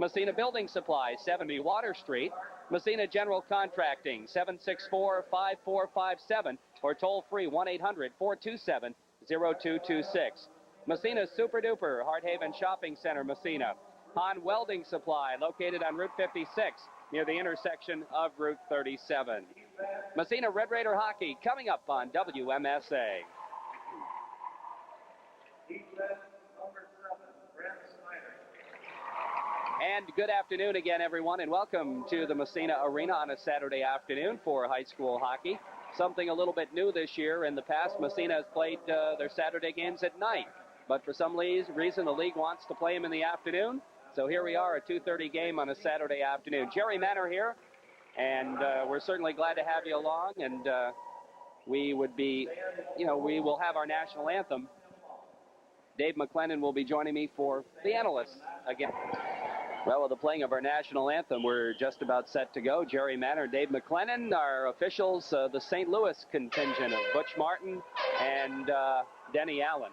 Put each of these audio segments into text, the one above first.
Massena Building Supply, 70 Water Street. Massena General Contracting, 764-5457, or toll free 1-800-427-0226. Massena Super Duper, Hardhaven Shopping Center, Massena. Han Welding Supply, located on Route 56, near the intersection of Route 37. Massena Red Raider Hockey coming up on WMSA. And good afternoon again, everyone, and welcome to the Massena Arena on a Saturday afternoon for high school hockey. Something a little bit new this year. In the past, Massena has played their Saturday games at night, but for some reason the league wants to play them in the afternoon. So here we are, a 2:30 game on a Saturday afternoon. Jerry Manor here, and we're certainly glad to have you along. And we would be, we will have our national anthem. Dave McLennan will be joining me for the analysts again. Well, with the playing of our national anthem, we're just about set to go. Jerry Manor, Dave McLennan, our officials, the St. Louis contingent of Butch Martin and Denny Allen.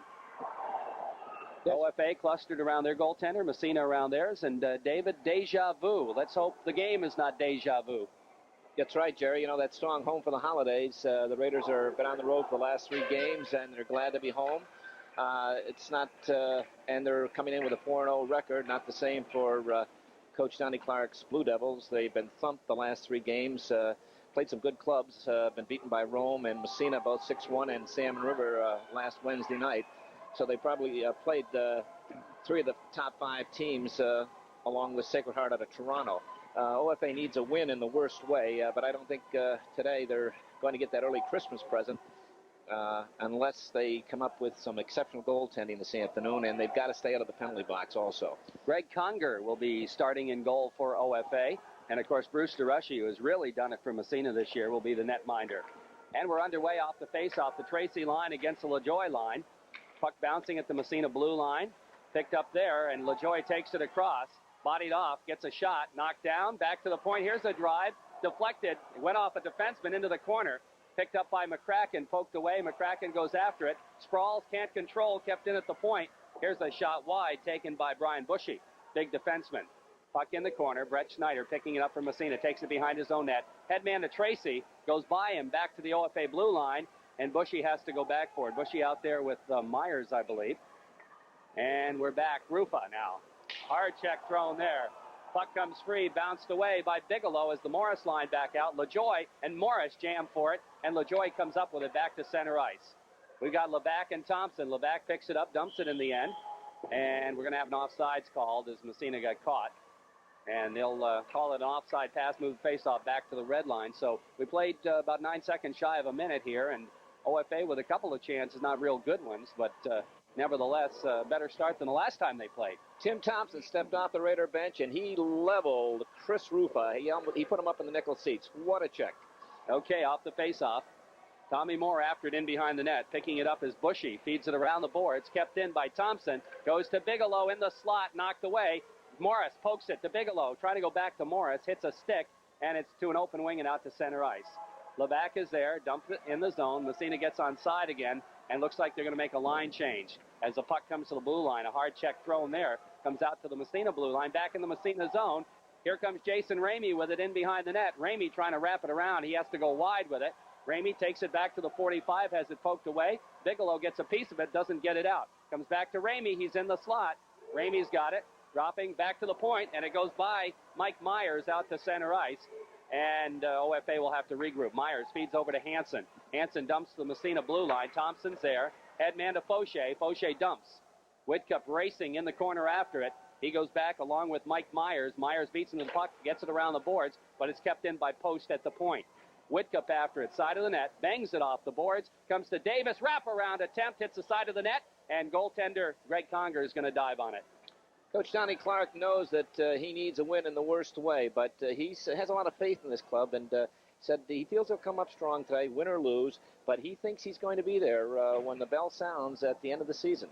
OFA clustered around their goaltender, Massena around theirs, and David, deja vu. Let's hope the game is not deja vu. That's right, Jerry. That strong home for the holidays. The Raiders have been on the road for the last 3 games, and they're glad to be home. It's not, and they're coming in with a 4-0 record, not the same for Coach Donnie Clark's Blue Devils. They've been thumped the last 3 games, played some good clubs, been beaten by Rome and Massena, both 6-1, and Salmon River last Wednesday night. So they probably played 3 of the top 5 teams along with Sacred Heart out of Toronto. OFA needs a win in the worst way, but I don't think today they're going to get that early Christmas present. Unless they come up with some exceptional goaltending this afternoon, and they've got to stay out of the penalty box also. Greg Conger will be starting in goal for OFA, and of course Bruce DeRushy, who has really done it for Massena this year, will be the netminder. And we're underway off the face-off, the Tracy line against the LaJoy line. Puck bouncing at the Massena blue line, picked up there, and LaJoy takes it across, bodied off, gets a shot, knocked down, back to the point. Here's a drive, deflected, it went off a defenseman into the corner. Picked up by McCracken, poked away. McCracken goes after it. Sprawls can't control, kept in at the point. Here's a shot wide taken by Brian Bushy, big defenseman. Puck in the corner. Brett Schneider picking it up from Massena, takes it behind his own net. Headman to Tracy, goes by him, back to the OFA blue line, and Bushy has to go back for it. Bushy out there with Myers, I believe. And we're back. Rufa now. Hard check thrown there. Puck comes free, bounced away by Bigelow as the Morris line back out. LaJoy and Morris jam for it, and LaJoy comes up with it back to center ice. We've got Levac and Thompson. Levac picks it up, dumps it in the end, and we're going to have an offsides called as Massena got caught. And they'll call it an offside pass, move face-off back to the red line. So we played about 9 seconds shy of a minute here, and OFA with a couple of chances, not real good ones, but nevertheless, better start than the last time they played. Tim Thompson stepped off the Raider bench, and he leveled Chris Rufa. He put him up in the nickel seats. What a check. Okay, off the face-off. Tommy Moore after it in behind the net. Picking it up is Bushy. Feeds it around the boards. Kept in by Thompson. Goes to Bigelow in the slot. Knocked away. Morris pokes it to Bigelow. Trying to go back to Morris. Hits a stick, and it's to an open wing and out to center ice. Levac is there. Dumped it in the zone. Massena gets on side again, and looks like they're going to make a line change. As the puck comes to the blue line, a hard check thrown there. Comes out to the Massena blue line. Back in the Massena zone. Here comes Jason Ramey with it in behind the net. Ramey trying to wrap it around. He has to go wide with it. Ramey takes it back to the 45, has it poked away. Bigelow gets a piece of it, doesn't get it out. Comes back to Ramey. He's in the slot. Ramey's got it. Dropping back to the point, and it goes by Mike Myers out to center ice. And OFA will have to regroup. Myers feeds over to Hansen. Hansen dumps the Massena blue line. Thompson's there. Headman to Fauché. Fauché dumps. Whitcup racing in the corner after it. He goes back along with Mike Myers. Myers beats him to the puck, gets it around the boards, but it's kept in by Post at the point. Whitcup after it, side of the net, bangs it off the boards, comes to Davis, wraparound attempt, hits the side of the net, and goaltender Greg Conger is going to dive on it. Coach Donnie Clark knows that he needs a win in the worst way, but he has a lot of faith in this club, and said he feels he'll come up strong today, win or lose, but he thinks he's going to be there when the bell sounds at the end of the season.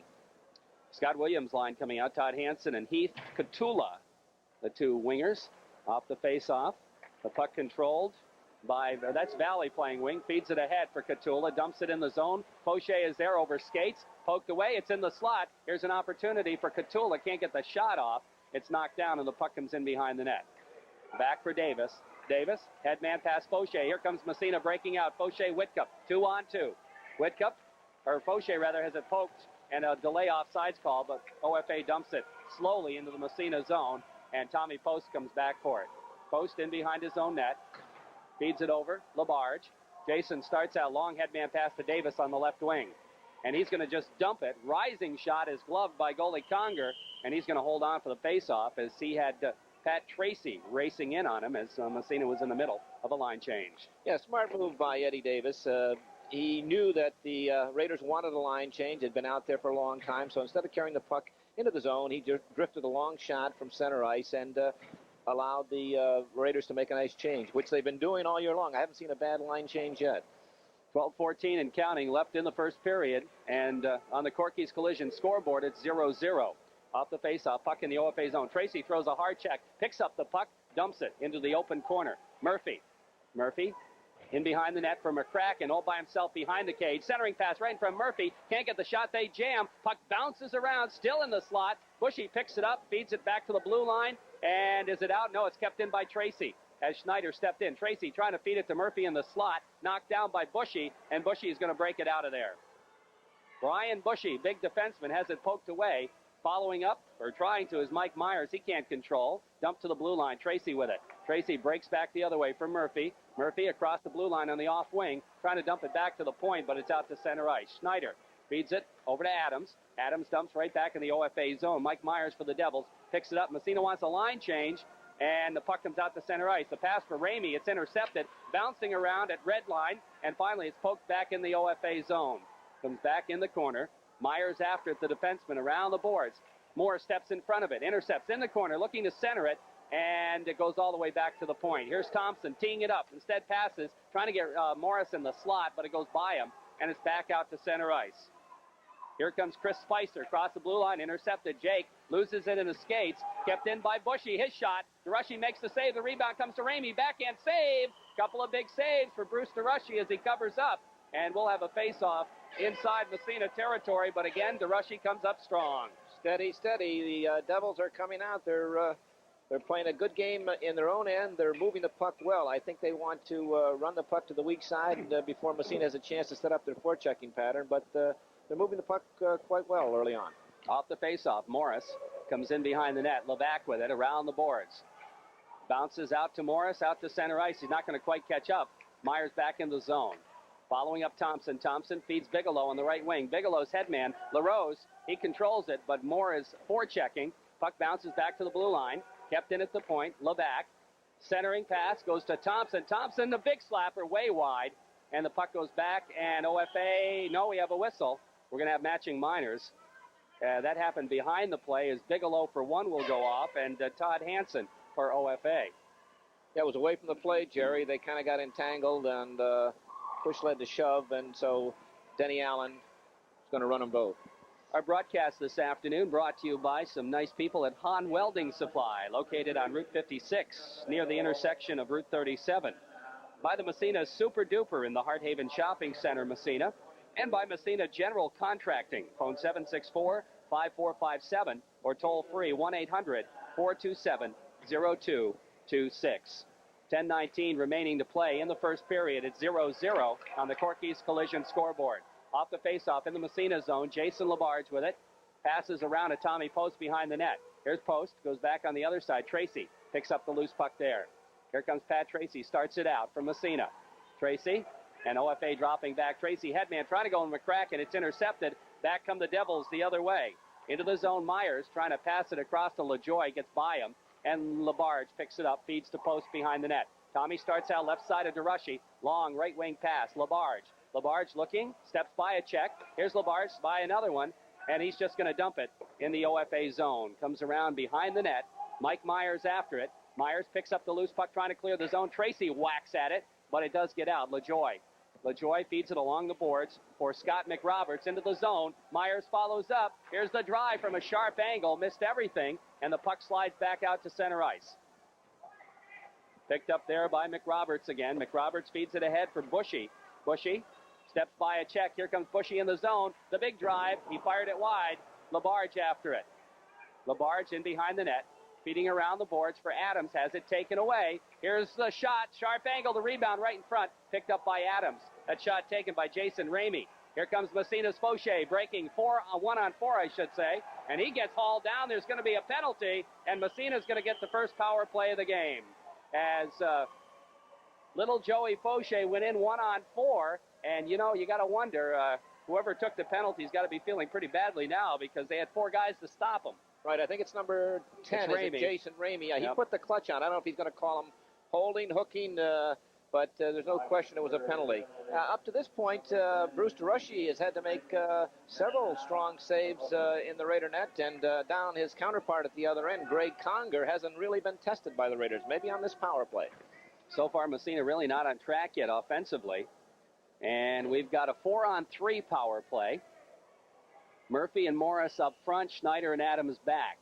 Scott Williams line coming out, Todd Hansen and Heath Catula, the 2 wingers, off the face-off. The puck controlled by, that's Valley playing wing, feeds it ahead for Catula, dumps it in the zone. Fauché is there over skates, poked away, it's in the slot. Here's an opportunity for Catula, can't get the shot off. It's knocked down, and the puck comes in behind the net. Back for Davis. Davis, headman past Fauché. Here comes Massena breaking out. Fauché, Whitcup, 2-on-2. Whitcup, or Fauché rather, has it poked, and a delay offsides call, but OFA dumps it slowly into the Massena zone, and Tommy Post comes back for it. Post in behind his own net, feeds it over, Labarge. Jason starts out, long headman pass to Davis on the left wing, and he's going to just dump it. Rising shot is gloved by goalie Conger, and he's going to hold on for the faceoff as he had Pat Tracy racing in on him as Massena was in the middle of a line change. Yeah, smart move by Eddie Davis. He knew that the Raiders wanted a line change. Had been out there for a long time, so instead of carrying the puck into the zone, he just drifted a long shot from center ice and allowed the Raiders to make a nice change, which they've been doing all year long. I haven't seen a bad line change yet. 12:14 and counting left in the first period, and on the Corky's Collision scoreboard, it's 0-0. Off the faceoff, puck in the OFA zone. Tracy throws a hard check, picks up the puck, dumps it into the open corner. Murphy in behind the net for McCracken, all by himself behind the cage. Centering pass right in front of Murphy. Can't get the shot. They jam. Puck bounces around, still in the slot. Bushy picks it up, feeds it back to the blue line. And is it out? No, it's kept in by Tracy as Schneider stepped in. Tracy trying to feed it to Murphy in the slot. Knocked down by Bushy, and Bushy is going to break it out of there. Brian Bushy, big defenseman, has it poked away. Following up, or trying to, is Mike Myers. He can't control. Dumped to the blue line. Tracy with it. Tracy breaks back the other way for Murphy. Murphy across the blue line on the off wing, trying to dump it back to the point, but it's out to center ice. Schneider feeds it over to Adams. Adams dumps right back in the OFA zone. Mike Myers for the Devils picks it up. Massena wants a line change, and the puck comes out to center ice. The pass for Ramey, it's intercepted, bouncing around at red line, and finally it's poked back in the OFA zone. Comes back in the corner. Myers after it, the defenseman around the boards. Moore steps in front of it, intercepts in the corner, looking to center it, and it goes all the way back to the point. Here's Thompson teeing it up. Instead passes, trying to get Morris in the slot, but it goes by him, and it's back out to center ice. Here comes Chris Spicer, across the blue line, intercepted. Jake loses it in the skates, kept in by Bushy. His shot, DeRushy makes the save. The rebound comes to Ramey, backhand save. Couple of big saves for Bruce DeRushy as he covers up, and we'll have a face-off inside Massena territory, but again, DeRushy comes up strong. Steady, steady. The Devils are coming out. They're playing a good game in their own end. They're moving the puck well. I think they want to run the puck to the weak side before Massena has a chance to set up their forechecking pattern, but they're moving the puck quite well early on. Off the faceoff, Morris comes in behind the net. Levac with it around the boards. Bounces out to Morris, out to center ice. He's not going to quite catch up. Myers back in the zone. Following up Thompson. Thompson feeds Bigelow on the right wing. Bigelow's headman, LaRose, he controls it, but Moore is forechecking. Puck bounces back to the blue line. Kept in at the point. Levac. Centering pass goes to Thompson. Thompson, the big slapper, way wide. And the puck goes back, and OFA, no, we have a whistle. We're going to have matching minors. That happened behind the play as Bigelow for one will go off, and Todd Hansen for OFA. Yeah, it was away from the play, Jerry. They kind of got entangled, and push led to shove, and so Denny Allen is going to run them both. Our broadcast this afternoon brought to you by some nice people at Hahn Welding Supply, located on Route 56, near the intersection of Route 37. By the Massena Super Duper in the Hearthaven Shopping Center, Massena, and by Massena General Contracting. Phone 764-5457 or toll free 1-800-427-0226. 10:19 remaining to play in the first period. It's 0-0 on the Corky's Collision scoreboard. Off the faceoff in the Massena zone, Jason Labarge with it. Passes around to Tommy Post behind the net. Here's Post, goes back on the other side. Tracy picks up the loose puck there. Here comes Pat Tracy, starts it out from Massena. Tracy, and OFA dropping back. Tracy, headman, trying to go in McCracken. It's intercepted. Back come the Devils the other way. Into the zone, Myers trying to pass it across to LaJoy, gets by him. And Labarge picks it up, feeds to Post behind the net. Tommy starts out left side of DeRushy. Long right wing pass. Labarge. Labarge looking, steps by a check. Here's Labarge by another one, and he's just going to dump it in the OFA zone. Comes around behind the net. Mike Myers after it. Myers picks up the loose puck, trying to clear the zone. Tracy whacks at it, but it does get out. LaJoy feeds it along the boards for Scott McRoberts into the zone. Myers follows up. Here's the drive from a sharp angle. Missed everything, and the puck slides back out to center ice. Picked up there by McRoberts again. McRoberts feeds it ahead for Bushy. Bushy steps by a check. Here comes Bushy in the zone. The big drive. He fired it wide. Labarge after it. Labarge in behind the net. Feeding around the boards for Adams. Has it taken away. Here's the shot. Sharp angle. The rebound right in front. Picked up by Adams. That shot taken by Jason Ramey. Here comes Massena's Fauché breaking 1-on-4, I should say. And he gets hauled down. There's going to be a penalty. And Massena's going to get the first power play of the game. As little Joey Fauché went in 1-on-4. And, you know, you got to wonder, whoever took the penalty's got to be feeling pretty badly now because they had 4 guys to stop him. Right, I think it's number 10, is it Jason Ramey. Yeah, he put the clutch on. I don't know if he's going to call him holding, hooking, but there's no question it was a penalty. Up to this point, Bruce DeRushy has had to make several strong saves in the Raider net, and down his counterpart at the other end, Greg Conger, hasn't really been tested by the Raiders, maybe on this power play. So far, Massena really not on track yet offensively. And we've got a 4-on-3 power play. Murphy and Morris up front, Schneider and Adams back.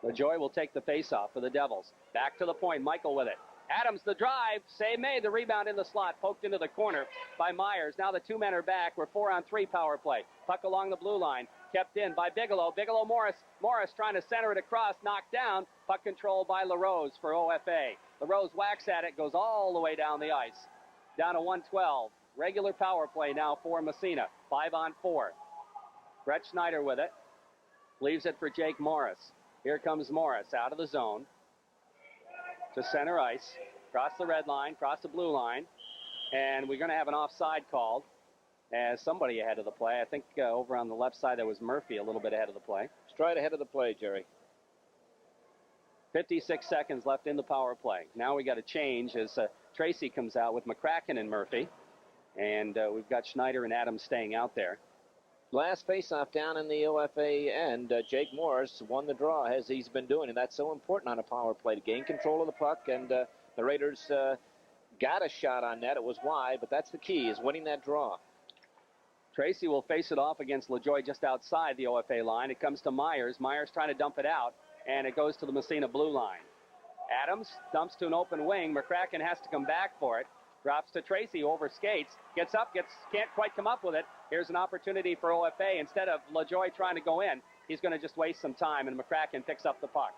LaJoie will take the faceoff for the Devils. Back to the point, Michael with it. Adams the drive, save made, the rebound in the slot, poked into the corner by Myers. Now the 2 men are back, we're 4-on-3 power play. Puck along the blue line, kept in by Bigelow. Bigelow Morris trying to center it across, knocked down. Puck control by LaRose for OFA. LaRose whacks at it, goes all the way down the ice. Down to 112. Regular power play now for Massena. 5-on-4. Brett Schneider with it. Leaves it for Jake Morris. Here comes Morris out of the zone to center ice. Cross the red line, cross the blue line. And we're going to have an offside called as somebody ahead of the play. I think over on the left side there was Murphy a little bit ahead of the play. Straight ahead of the play, Jerry. 56 seconds left in the power play. Now we got a change as Tracy comes out with McCracken and Murphy. And we've got Schneider and Adams staying out there. Last faceoff down in the OFA end, Jake Morris won the draw as he's been doing, and that's so important on a power play to gain control of the puck. And the Raiders got a shot on net. It was wide, but that's the key, is winning that draw. Tracy will face it off against LaJoie just outside the OFA line. It comes to Myers. Myers trying to dump it out, and it goes to the Massena blue line. Adams dumps to an open wing. McCracken has to come back for it. Drops to Tracy, over skates, gets up, can't quite come up with it. Here's an opportunity for OFA. Instead of LaJoie trying to go in, he's going to just waste some time, and McCracken picks up the puck.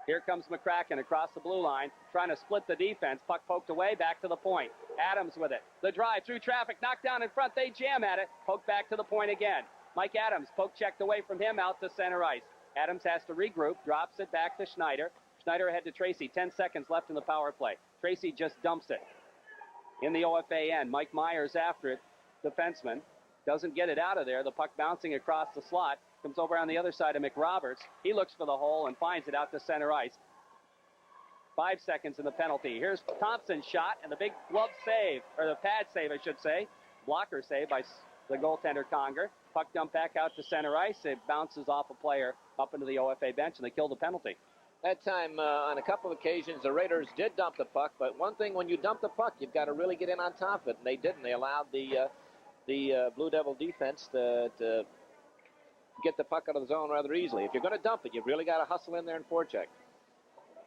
Here comes McCracken across the blue line, trying to split the defense. Puck poked away, back to the point. Adams with it. The drive through traffic, knocked down in front. They jam at it. Poke back to the point again. Mike Adams, poke checked away from him, out to center ice. Adams has to regroup, drops it back to Schneider. Schneider ahead to Tracy. 10 seconds left in the power play. Tracy just dumps it in the OFA end. Mike Myers after it, defenseman. Doesn't get it out of there. The puck bouncing across the slot. Comes over on the other side of McRoberts. He looks for the hole and finds it out to center ice. 5 seconds in the penalty. Here's Thompson's shot and the big glove save, or the pad save, I should say. Blocker save by the goaltender Conger. Puck dumped back out to center ice. It bounces off a player up into the OFA bench, and they kill the penalty. That time, on a couple of occasions, the Raiders did dump the puck, but one thing, when you dump the puck, you've got to really get in on top of it, and they didn't. They allowed the Blue Devil defense to get the puck out of the zone rather easily. If you're going to dump it, you've really got to hustle in there and forecheck.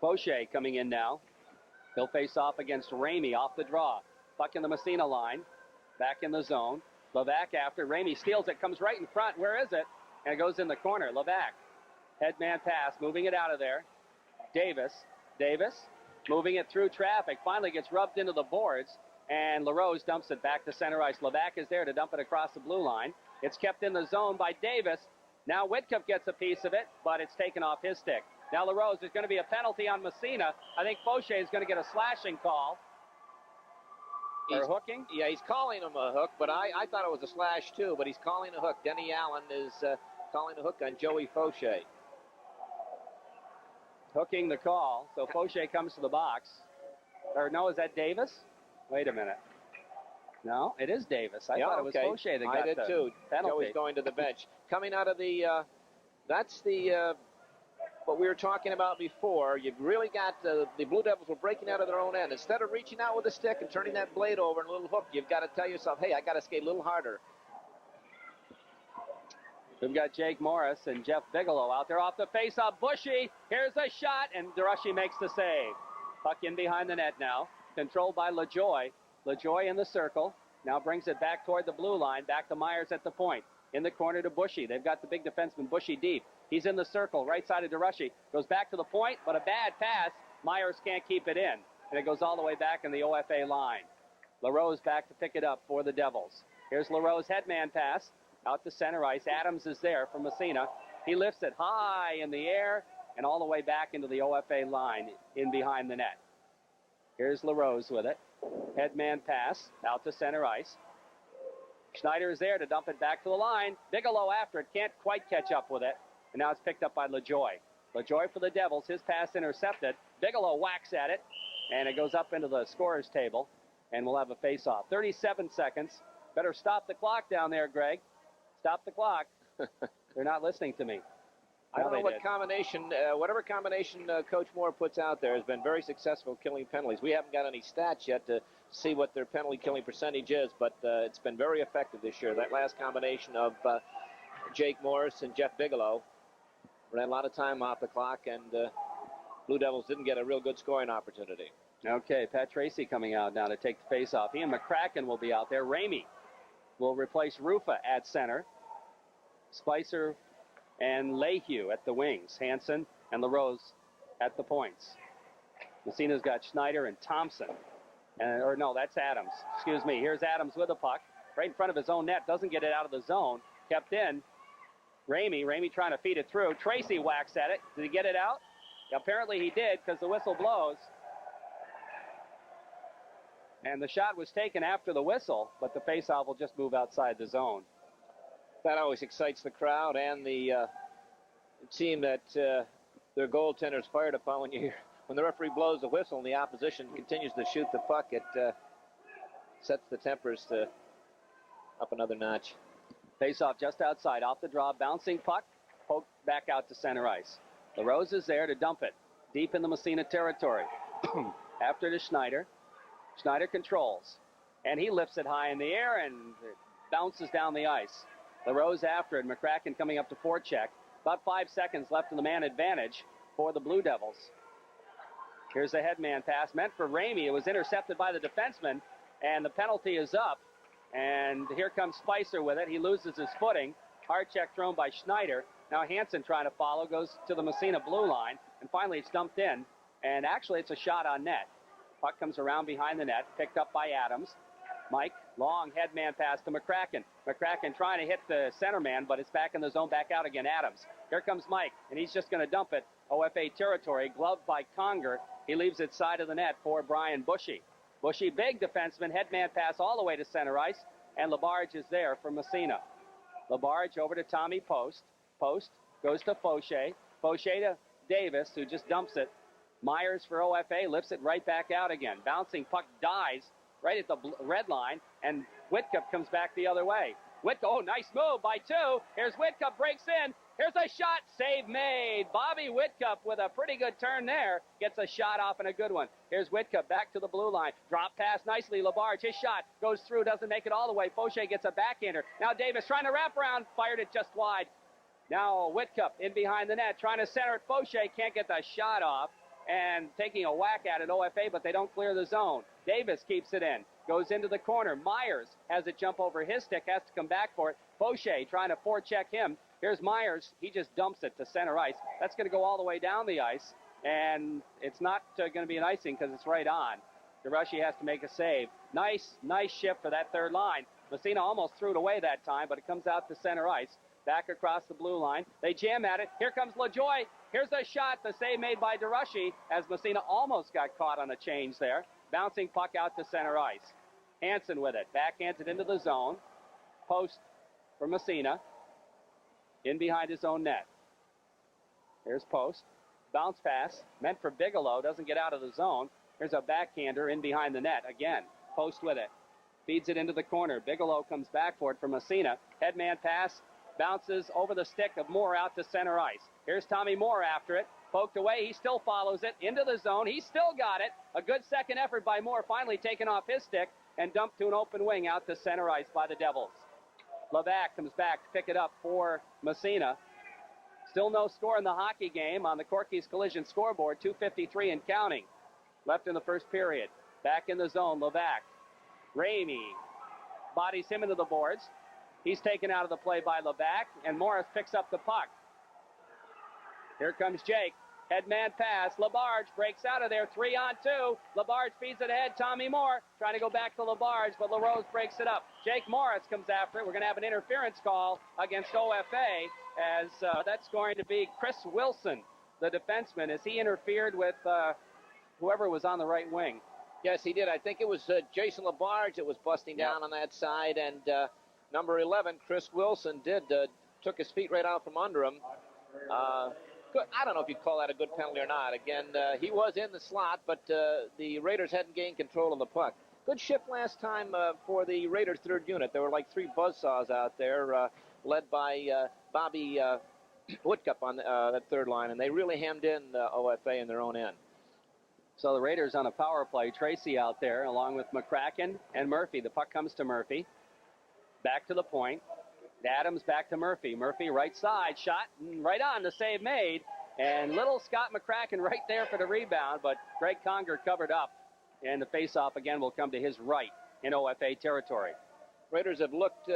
Fauché coming in now. He'll face off against Ramey off the draw. Puck in the Massena line. Back in the zone. Levac after. Ramey steals it, comes right in front. Where is it? And it goes in the corner. Levac. Headman pass, moving it out of there. Davis moving it through traffic, finally gets rubbed into the boards, and LaRose dumps it back to center ice. Levac is there to dump it across the blue line. It's kept in the zone by Davis. Now Whitcup gets a piece of it, but it's taken off his stick. Now LaRose, there's going to be a penalty on Massena. I think Fauché is going to get a slashing call. Or hooking? Yeah, he's calling him a hook, but I thought it was a slash too, but he's calling a hook. Denny Allen is calling a hook on Joey Fauché. Hooking the call, so Fauché comes to the box. Or no, is that Davis? Wait a minute. No, it is Davis. I thought it was Fauché that got the penalty. Joey's going to the bench. Coming out of the, that's the, what we were talking about before. You've really got, the Blue Devils were breaking out of their own end. Instead of reaching out with a stick and turning that blade over in a little hook, you've got to tell yourself, hey, I got to skate a little harder. We've got Jake Morris and Jeff Bigelow out there off the face-off. Bushy, here's a shot, and DeRushy makes the save. Puck in behind the net now, controlled by LaJoie. LaJoie in the circle, now brings it back toward the blue line, back to Myers at the point. In the corner to Bushy. They've got the big defenseman Bushy deep. He's in the circle, right side of DeRushy. Goes back to the point, but a bad pass. Myers can't keep it in, and it goes all the way back in the OFA line. LaRose back to pick it up for the Devils. Here's LaRose headman pass out to center ice. Adams is there for Massena. He lifts it high in the air and all the way back into the OFA line in behind the net. Here's LaRose with it. Headman pass out to center ice. Schneider is there to dump it back to the line. Bigelow after it, can't quite catch up with it. And now it's picked up by LaJoy. LaJoy for the Devils, his pass intercepted. Bigelow whacks at it, and it goes up into the scorer's table, and we'll have a face-off. 37 seconds. Better stop the clock down there, Greg. Stop the clock. They're not listening to me. I don't know what combination, whatever combination Coach Moore puts out there has been very successful killing penalties. We haven't got any stats yet to see what their penalty killing percentage is, but it's been very effective this year. That last combination of Jake Morris and Jeff Bigelow ran a lot of time off the clock, and Blue Devils didn't get a real good scoring opportunity. Okay, Pat Tracy coming out now to take the face-off. He and McCracken will be out there. Ramey will replace Rufa at center. Spicer and Lehue at the wings. Hansen and LaRose at the points. Massena's got Schneider and Thompson. Or no, that's Adams. Excuse me. Here's Adams with the puck. Right in front of his own net. Doesn't get it out of the zone. Kept in. Ramey trying to feed it through. Tracy whacks at it. Did he get it out? Apparently he did, because the whistle blows. And the shot was taken after the whistle, but the faceoff will just move outside the zone. That always excites the crowd and the team that their goaltender's fired upon. When the referee blows the whistle and the opposition continues to shoot the puck, it sets the tempers up another notch. Faceoff just outside, off the draw, bouncing puck, poked back out to center ice. LaRose is there to dump it deep in the Massena territory. After to Schneider. Schneider controls, and he lifts it high in the air and it bounces down the ice. LaRose after it. McCracken coming up to forecheck. About 5 seconds left in the man advantage for the Blue Devils. Here's a headman pass meant for Ramey. It was intercepted by the defenseman, and the penalty is up. And here comes Spicer with it. He loses his footing. Hard check thrown by Schneider. Now Hansen trying to follow, goes to the Massena blue line, and finally it's dumped in. And actually it's a shot on net. Puck comes around behind the net, picked up by Adams. Mike, long headman pass to McCracken. McCracken trying to hit the centerman, but it's back in the zone, back out again. Adams. Here comes Mike, and he's just going to dump it. OFA territory, gloved by Conger. He leaves it side of the net for Brian Bushy. Bushy, big defenseman, headman pass all the way to center ice, and Labarge is there for Massena. Labarge over to Tommy Post. Post goes to Fauché. Fauché to Davis, who just dumps it. Myers for OFA lifts it right back out again. Bouncing puck dies right at the red line, and Whitcup comes back the other way. Oh, nice move by two. Here's Whitcup, breaks in. Here's a shot, save made. Bobby Whitcup with a pretty good turn there. Gets a shot off and a good one. Here's Whitcup back to the blue line. Drop pass nicely, Labarge. His shot goes through, doesn't make it all the way. Fauché gets a backhander. Now Davis trying to wrap around, fired it just wide. Now Whitcup in behind the net, trying to center it. Fauché can't get the shot off. And taking a whack at it, OFA, but they don't clear the zone. Davis keeps it in, goes into the corner. Myers has it jump over his stick, has to come back for it. Fauché trying to forecheck him. Here's Myers. He just dumps it to center ice. That's going to go all the way down the ice, and it's not going to be an icing because it's right on. DeRushy has to make a save. Nice shift for that third line. Massena almost threw it away that time, but it comes out to center ice. Back across the blue line. They jam at it. Here comes LaJoy. Here's a shot. The save made by DeRushy as Massena almost got caught on a change there. Bouncing puck out to center ice. Hansen with it. Backhands it into the zone. Post for Massena. In behind his own net. Here's Post. Bounce pass. Meant for Bigelow. Doesn't get out of the zone. Here's a backhander in behind the net. Again. Post with it. Feeds it into the corner. Bigelow comes back for it for Massena. Headman pass. Bounces over the stick of Moore out to center ice. Here's Tommy Moore after it. Poked away. He still follows it into the zone. He still got it. A good second effort by Moore, finally taken off his stick and dumped to an open wing out to center ice by the Devils. Levac comes back to pick it up for Massena. Still no score in the hockey game on the Corky's Collision scoreboard. 2:53 and counting left in the first period. Back in the zone, Levac. Ramey bodies him into the boards. He's taken out of the play by Levac, and Morris picks up the puck. Here comes Jake. Headman pass. Labarge breaks out of there. 3-on-2. Labarge feeds it ahead. Tommy Moore trying to go back to Labarge, but LaRose breaks it up. Jake Morris comes after it. We're going to have an interference call against OFA as that's going to be Chris Wilson, the defenseman, as he interfered with whoever was on the right wing. Yes, he did. I think it was Jason Labarge that was busting down on that side, and number 11, Chris Wilson, took his feet right out from under him. I don't know if you'd call that a good penalty or not. Again, he was in the slot, but the Raiders hadn't gained control of the puck. Good shift last time for the Raiders' third unit. There were like 3 buzzsaws out there, led by Bobby Woodcup on that third line, and they really hemmed in OFA in their own end. So the Raiders on a power play. Tracy out there along with McCracken and Murphy. The puck comes to Murphy. Back to the point. Adams back to Murphy. Murphy right side. Shot right on. The save made. And little Scott McCracken right there for the rebound. But Greg Conger covered up. And the faceoff again will come to his right in OFA territory. Raiders have looked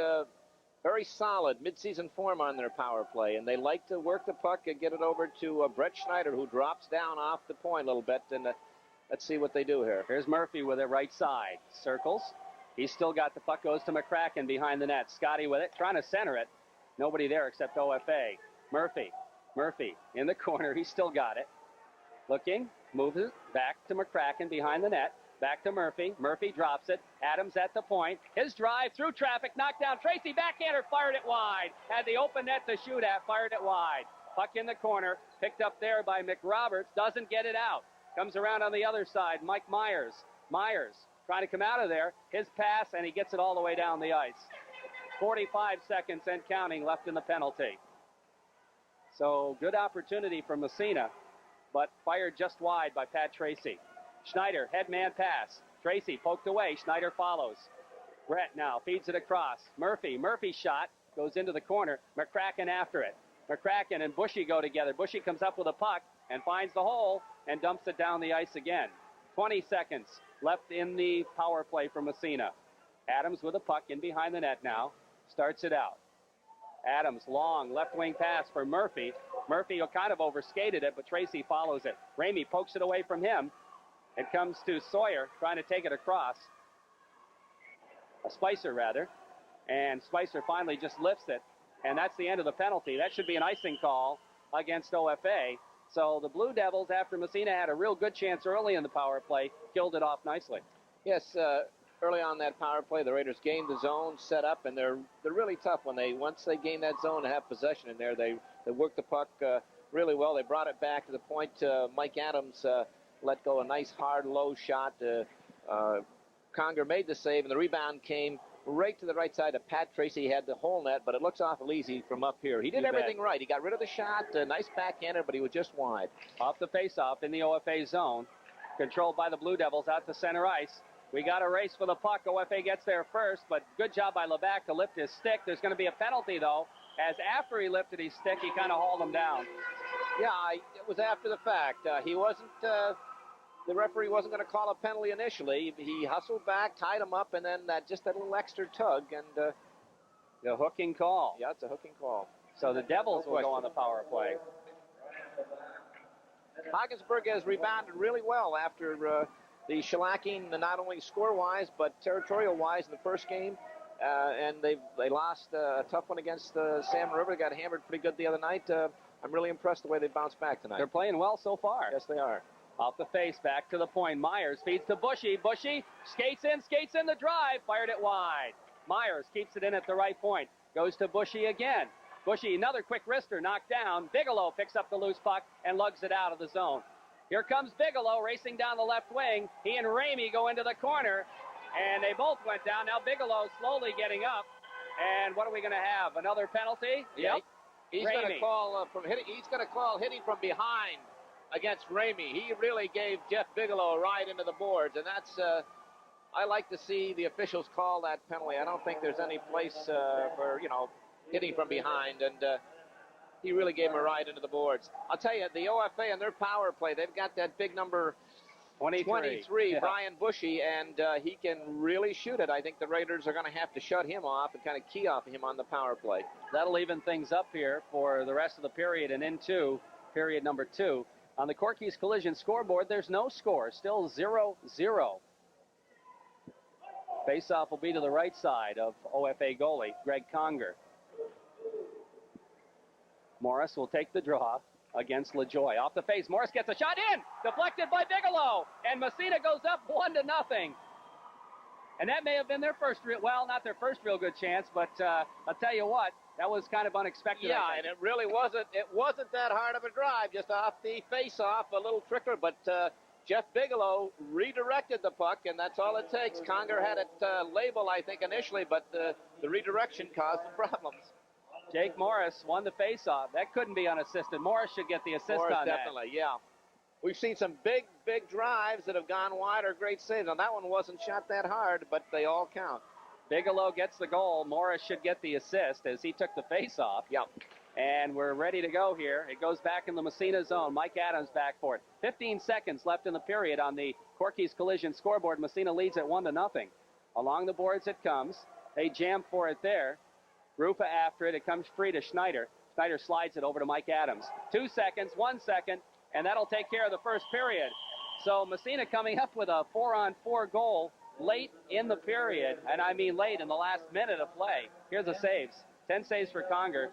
very solid midseason form on their power play. And they like to work the puck and get it over to Brett Schneider, who drops down off the point a little bit. And let's see what they do here. Here's Murphy with it right side. Circles. He's still got the puck, goes to McCracken behind the net. Scotty with it, trying to center it. Nobody there except OFA. Murphy in the corner. He's still got it. Looking, moves it back to McCracken behind the net. Back to Murphy. Murphy drops it. Adams at the point. His drive through traffic, knocked down. Tracy backhander, fired it wide. Had the open net to shoot at, fired it wide. Puck in the corner, picked up there by McRoberts. Doesn't get it out. Comes around on the other side. Mike Myers. Trying to come out of there. His pass, and he gets it all the way down the ice. 45 seconds and counting left in the penalty. So good opportunity for Massena, but fired just wide by Pat Tracy. Schneider, headman pass. Tracy poked away. Schneider follows. Brett now feeds it across. Murphy's shot goes into the corner. McCracken after it. McCracken and Bushy go together. Bushy comes up with a puck and finds the hole and dumps it down the ice again. 20 seconds left in the power play for Massena. Adams with a puck in behind the net now. Starts it out. Adams, long left wing pass for Murphy. Murphy kind of overskated it, but Tracy follows it. Ramey pokes it away from him. It comes to Sawyer, trying to take it across. Spicer, rather. And Spicer finally just lifts it. And that's the end of the penalty. That should be an icing call against OFA. So the Blue Devils, after Massena had a real good chance early in the power play, killed it off nicely. Yes, early on that power play, the Raiders gained the zone, set up, and they're really tough when once they gain that zone and have possession in there. They work the puck really well. They brought it back to the point. Mike Adams let go a nice hard low shot. Conger made the save, and the rebound came right to the right side of Pat Tracy. He had the whole net, but it looks awful easy from up here. He did everything right. He got rid of the shot, nice backhander, but he was just wide. Off the faceoff in the OFA zone, controlled by the Blue Devils out to center ice. We got a race for the puck. OFA gets there first, but good job by Levac to lift his stick. There's going to be a penalty, though, as after he lifted his stick, he kind of hauled him down. Yeah, it was after the fact. He wasn't... The referee wasn't going to call a penalty initially. He hustled back, tied him up, and then just that little extra tug. And the hooking call. Yeah, it's a hooking call. So the Devils will go on the power play. Haggensburg has rebounded really well after the shellacking, not only score-wise, but territorial-wise in the first game. And they lost a tough one against Salmon River. They got hammered pretty good the other night. I'm really impressed the way they bounced back tonight. They're playing well so far. Yes, they are. Off the face, back to the point. Myers feeds to Bushy. Bushy skates in the drive, fired it wide. Myers keeps it in at the right point. Goes to Bushy again. Bushy, another quick wrister, knocked down. Bigelow picks up the loose puck and lugs it out of the zone. Here comes Bigelow racing down the left wing. He and Ramey go into the corner, and they both went down. Now Bigelow slowly getting up. And what are we going to have? Another penalty? Yep. He's going to call he's going to call hitting from behind against Ramey. He really gave Jeff Bigelow a ride into the boards, and that's I like to see the officials call that penalty. I don't think there's any place for hitting from behind, and he really gave him a ride into the boards. I'll tell you, the OFA and their power play, they've got that big number 23, yeah. Brian Bushy, and he can really shoot it. I think the Raiders are going to have to shut him off and kind of key off him on the power play. That'll even things up here for the rest of the period and into period number 2. On the Corky's Collision scoreboard, there's no score, still 0-0. Face-off will be to the right side of OFA goalie Greg Conger. Morris will take the draw against LaJoy. Off the face, Morris gets a shot in, deflected by Bigelow, and Massena goes up 1-0. And that may have been their first real, well, not their first real good chance, but I'll tell you what, that was kind of unexpected. Yeah, and it really wasn't. It wasn't that hard of a drive, just off the face-off, a little tricker. But Jeff Bigelow redirected the puck, and that's all it takes. Conger had it labeled, I think, initially, but the redirection caused the problems. Jake Morris won the face-off. That couldn't be unassisted. Morris should get the assist Morris on definitely, yeah. We've seen some big drives that have gone wide or great saves. Now, that one wasn't shot that hard, but they all count. Bigelow gets the goal. Morris should get the assist as he took the face-off. Yep. And we're ready to go here. It goes back in the Massena zone. Mike Adams back for it. 15 seconds left in the period on the Corky's Collision scoreboard. Massena leads at 1-0. Along the boards it comes. They jam for it there. Rufa after it. It comes free to Schneider. Schneider slides it over to Mike Adams. 2 seconds, 1 second, and that'll take care of the first period. So Massena coming up with a 4-on-4 goal late in the period, and I mean late in the last minute of play. Here's the saves. 10 saves for Conger.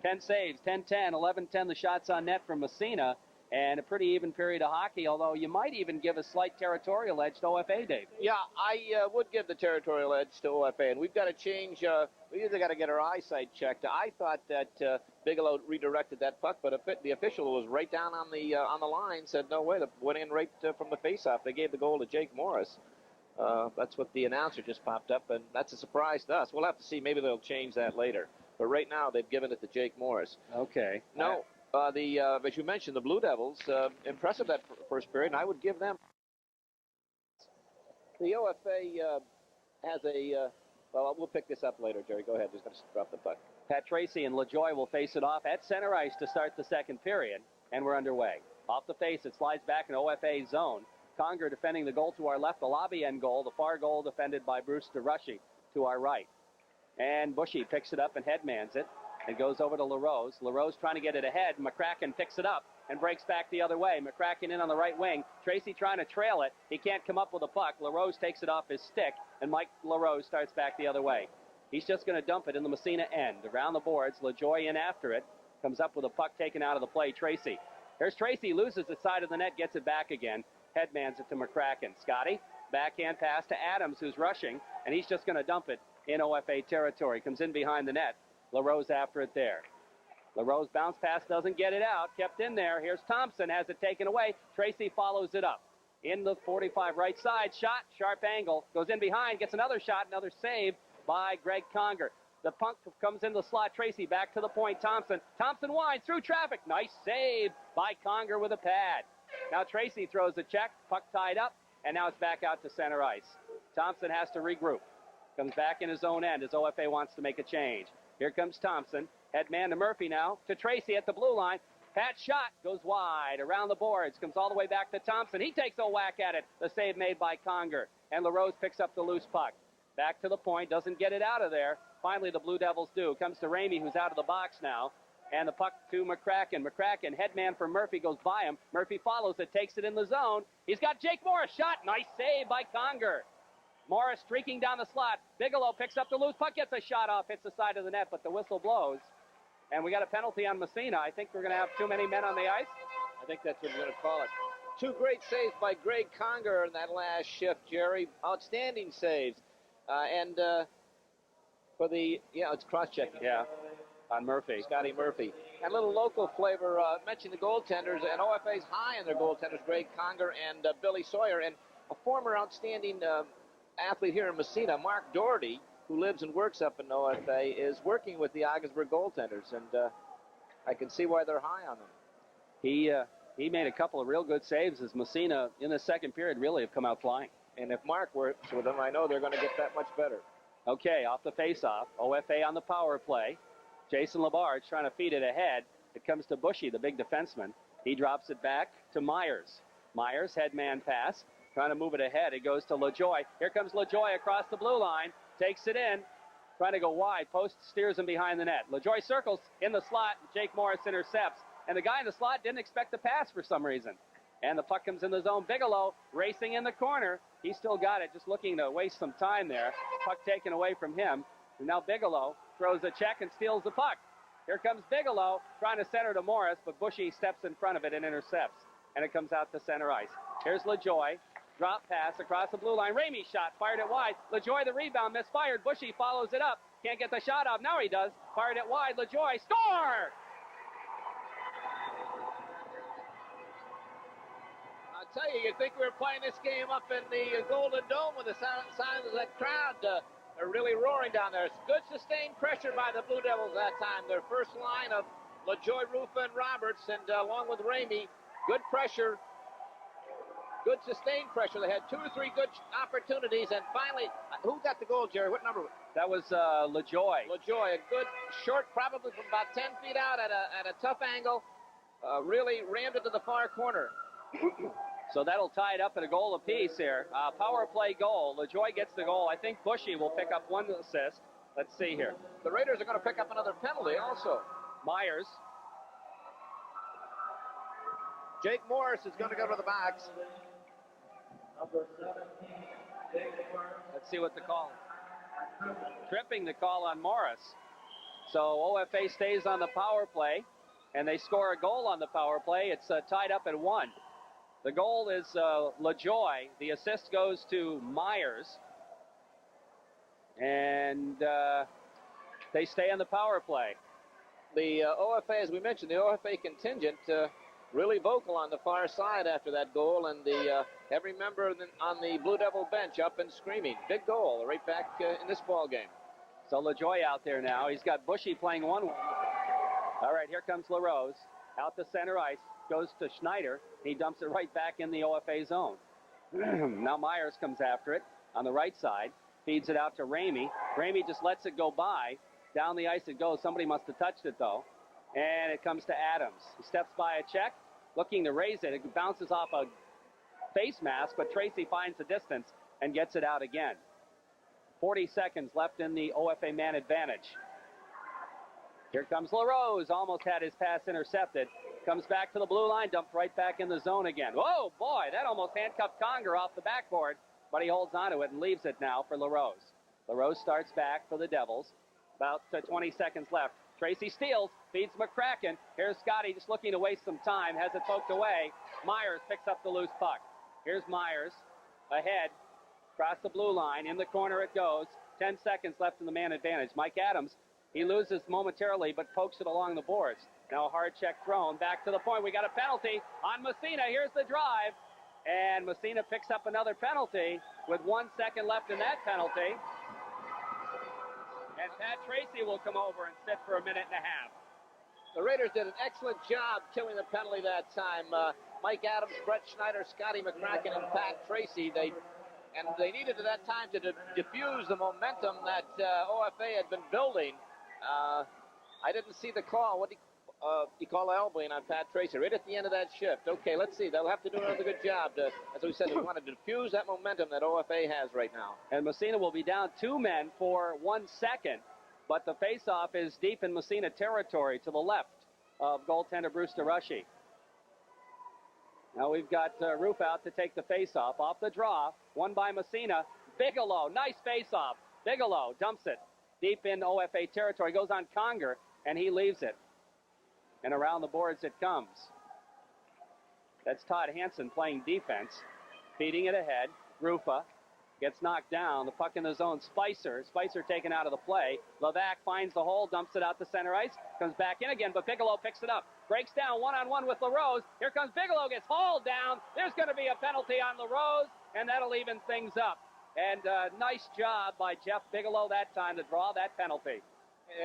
10 saves, 10-10, 11-10 the shots on net from Massena, and a pretty even period of hockey, although you might even give a slight territorial edge to OFA, Dave. Yeah, I would give the territorial edge to OFA, and we've got to change. We either got to get our eyesight checked. I thought that Bigelow redirected that puck, but the official was right down on the line, said no way, that went in right from the faceoff. They gave the goal to Jake Morris. That's what the announcer just popped up, and that's a surprise to us. We'll have to see. Maybe they'll change that later. But right now, they've given it to Jake Morris. Okay. No. As you mentioned, the Blue Devils, impressive that first period, and I would give them. The OFA has a, well, we'll pick this up later, Jerry. Go ahead. Just going to drop the puck. Pat Tracy and LaJoy will face it off at center ice to start the second period, and we're underway. Off the face, it slides back in OFA zone. Conger defending the goal to our left, the lobby end goal. The far goal defended by Bruce DeRushy to our right. And Bushy picks it up and headmans it. It goes over to LaRose. LaRose trying to get it ahead. McCracken picks it up and breaks back the other way. McCracken in on the right wing. Tracy trying to trail it. He can't come up with a puck. LaRose takes it off his stick, and Mike LaRose starts back the other way. He's just going to dump it in the Massena end. Around the boards, LaJoy in after it. Comes up with a puck taken out of the play. Tracy. Here's Tracy. Loses the side of the net. Gets it back again. Headmans it to McCracken. Scotty. Backhand pass to Adams, who's rushing, and he's just going to dump it in OFA territory. Comes in behind the net. LaRose after it there. LaRose bounce pass doesn't get it out. Kept in there. Here's Thompson. Has it taken away. Tracy follows it up. In the 45 right side. Shot. Sharp angle. Goes in behind. Gets another shot. Another save by Greg Conger. The puck comes into the slot. Tracy back to the point. Thompson. Thompson winds through traffic. Nice save by Conger with a pad. Now Tracy throws a check. Puck tied up. And now it's back out to center ice. Thompson has to regroup. Comes back in his own end as OFA wants to make a change. Here comes Thompson. Head man to Murphy now. To Tracy at the blue line. Pat shot. Goes wide. Around the boards. Comes all the way back to Thompson. He takes a whack at it. The save made by Conger. And LaRose picks up the loose puck. Back to the point. Doesn't get it out of there. Finally, the Blue Devils do. Comes to Ramey, who's out of the box now. And the puck to McCracken. McCracken, head man for Murphy, goes by him. Murphy follows it. Takes it in the zone. He's got Jake Morris. Shot. Nice save by Conger. Morris streaking down the slot. Bigelow picks up the loose puck, gets a shot off, hits the side of the net, but the whistle blows. And we got a penalty on Massena. I think we're going to have too many men on the ice. I think that's what we're going to call it. Two great saves by Greg Conger in that last shift, Jerry. Outstanding saves. For the, it's cross-checking. Yeah, on Murphy. Scotty Murphy. And a little local flavor, mentioned the goaltenders, and OFA's high on their goaltenders, Greg Conger and Billy Sawyer. And a former outstanding athlete here in Massena, Mark Doherty, who lives and works up in OFA, is working with the Ogdensburg goaltenders, and I can see why they're high on them. He made a couple of real good saves as Massena in the second period really have come out flying. And if Mark works with them, I know they're going to get that much better. Okay, off the faceoff, OFA on the power play. Jason Labarge trying to feed it ahead. It comes to Bushy, the big defenseman. He drops it back to Myers. Myers, head man pass. Trying to move it ahead. It goes to LaJoy. Here comes LaJoy across the blue line. Takes it in. Trying to go wide. Post steers him behind the net. LaJoy circles in the slot. Jake Morris intercepts. and the guy in the slot didn't expect the pass for some reason. And the puck comes in the zone. Bigelow racing in the corner. He still got it, just looking to waste some time there. Puck taken away from him. And now Bigelow throws a check and steals the puck. Here comes Bigelow trying to center to Morris, but Bushy steps in front of it and intercepts. And it comes out to center ice. Here's LaJoy. Drop pass across the blue line. Ramey shot, fired it wide. LaJoy, the rebound, misfired. Bushy follows it up. Can't get the shot off. Now he does. Fired it wide. LaJoy, score! I'll tell you, you'd think we were playing this game up in the Golden Dome with the sound of that crowd. They're really roaring down there. It's good sustained pressure by the Blue Devils that time. Their first line of LaJoy, Rufa, and Roberts, and along with Ramey, good pressure. Good sustained pressure. They had 2 or 3 good opportunities, and finally, who got the goal, Jerry? What number? That was LaJoy. LaJoy, a good short, probably from about 10 feet out at a tough angle. Really rammed it to the far corner. So that'll tie it up at a goal apiece here. Power play goal. LaJoy gets the goal. I think Bushy will pick up 1 assist. Let's see here. The Raiders are going to pick up another penalty also. Myers. Jake Morris is going to go to the box. Let's see what the call is. Tripping the call on Morris. So OFA stays on the power play, and they score a goal on the power play. It's tied up at 1. The goal is LaJoy. The assist goes to Myers. And they stay on the power play. The OFA, as we mentioned, the OFA contingent really vocal on the far side after that goal, and every member on the Blue Devil bench up and screaming. Big goal right back in this ball game. So LaJoy out there now. He's got Bushy playing 1. All right, here comes LaRose. Out to center ice. Goes to Schneider. He dumps it right back in the OFA zone. Now Myers comes after it on the right side. Feeds it out to Ramey. Ramey just lets it go by. Down the ice it goes. Somebody must have touched it, though. And it comes to Adams. He steps by a check, looking to raise it. It bounces off a face mask, but Tracy finds the distance and gets it out again. 40 seconds left in the OFA man advantage. Here comes LaRose. Almost had his pass intercepted. Comes back to the blue line, dumped right back in the zone again. Whoa, boy, that almost handcuffed Conger off the backboard, but he holds onto it and leaves it now for LaRose. LaRose starts back for the Devils. About 20 seconds left. Tracy steals, feeds McCracken. Here's Scotty just looking to waste some time, has it poked away. Myers picks up the loose puck. Here's Myers, ahead, across the blue line. In the corner it goes. 10 seconds left in the man advantage. Mike Adams, he loses momentarily, but pokes it along the boards. Now a hard check thrown. Back to the point. We got a penalty on Massena. Here's the drive. And Massena picks up another penalty with 1 second left in that penalty. And Pat Tracy will come over and sit for a minute and a half. The Raiders did an excellent job killing the penalty that time. Mike Adams, Brett Schneider, Scotty McCracken, and Pat Tracy. They needed at that time to diffuse the momentum that OFA had been building. I didn't see the call. What he called elbowing on Pat Tracy right at the end of that shift. Okay, let's see. They'll have to do another good job. As we said, they want to diffuse that momentum that OFA has right now. And Massena will be down 2 men for 1 second, but the faceoff is deep in Massena territory to the left of goaltender Bruce DeRushy. Now we've got Roof out to take the faceoff. Off the draw, won by Massena. Bigelow, nice faceoff. Bigelow dumps it deep in OFA territory. Goes on Conger, and he leaves it. And around the boards it comes. That's Todd Hansen playing defense. Feeding it ahead. Rufa gets knocked down. The puck in the zone. Spicer taken out of the play. Levac finds the hole, dumps it out to center ice. Comes back in again, but Bigelow picks it up. Breaks down one-on-one with LaRose. Here comes Bigelow, gets hauled down. There's going to be a penalty on LaRose, and that'll even things up. And nice job by Jeff Bigelow that time to draw that penalty.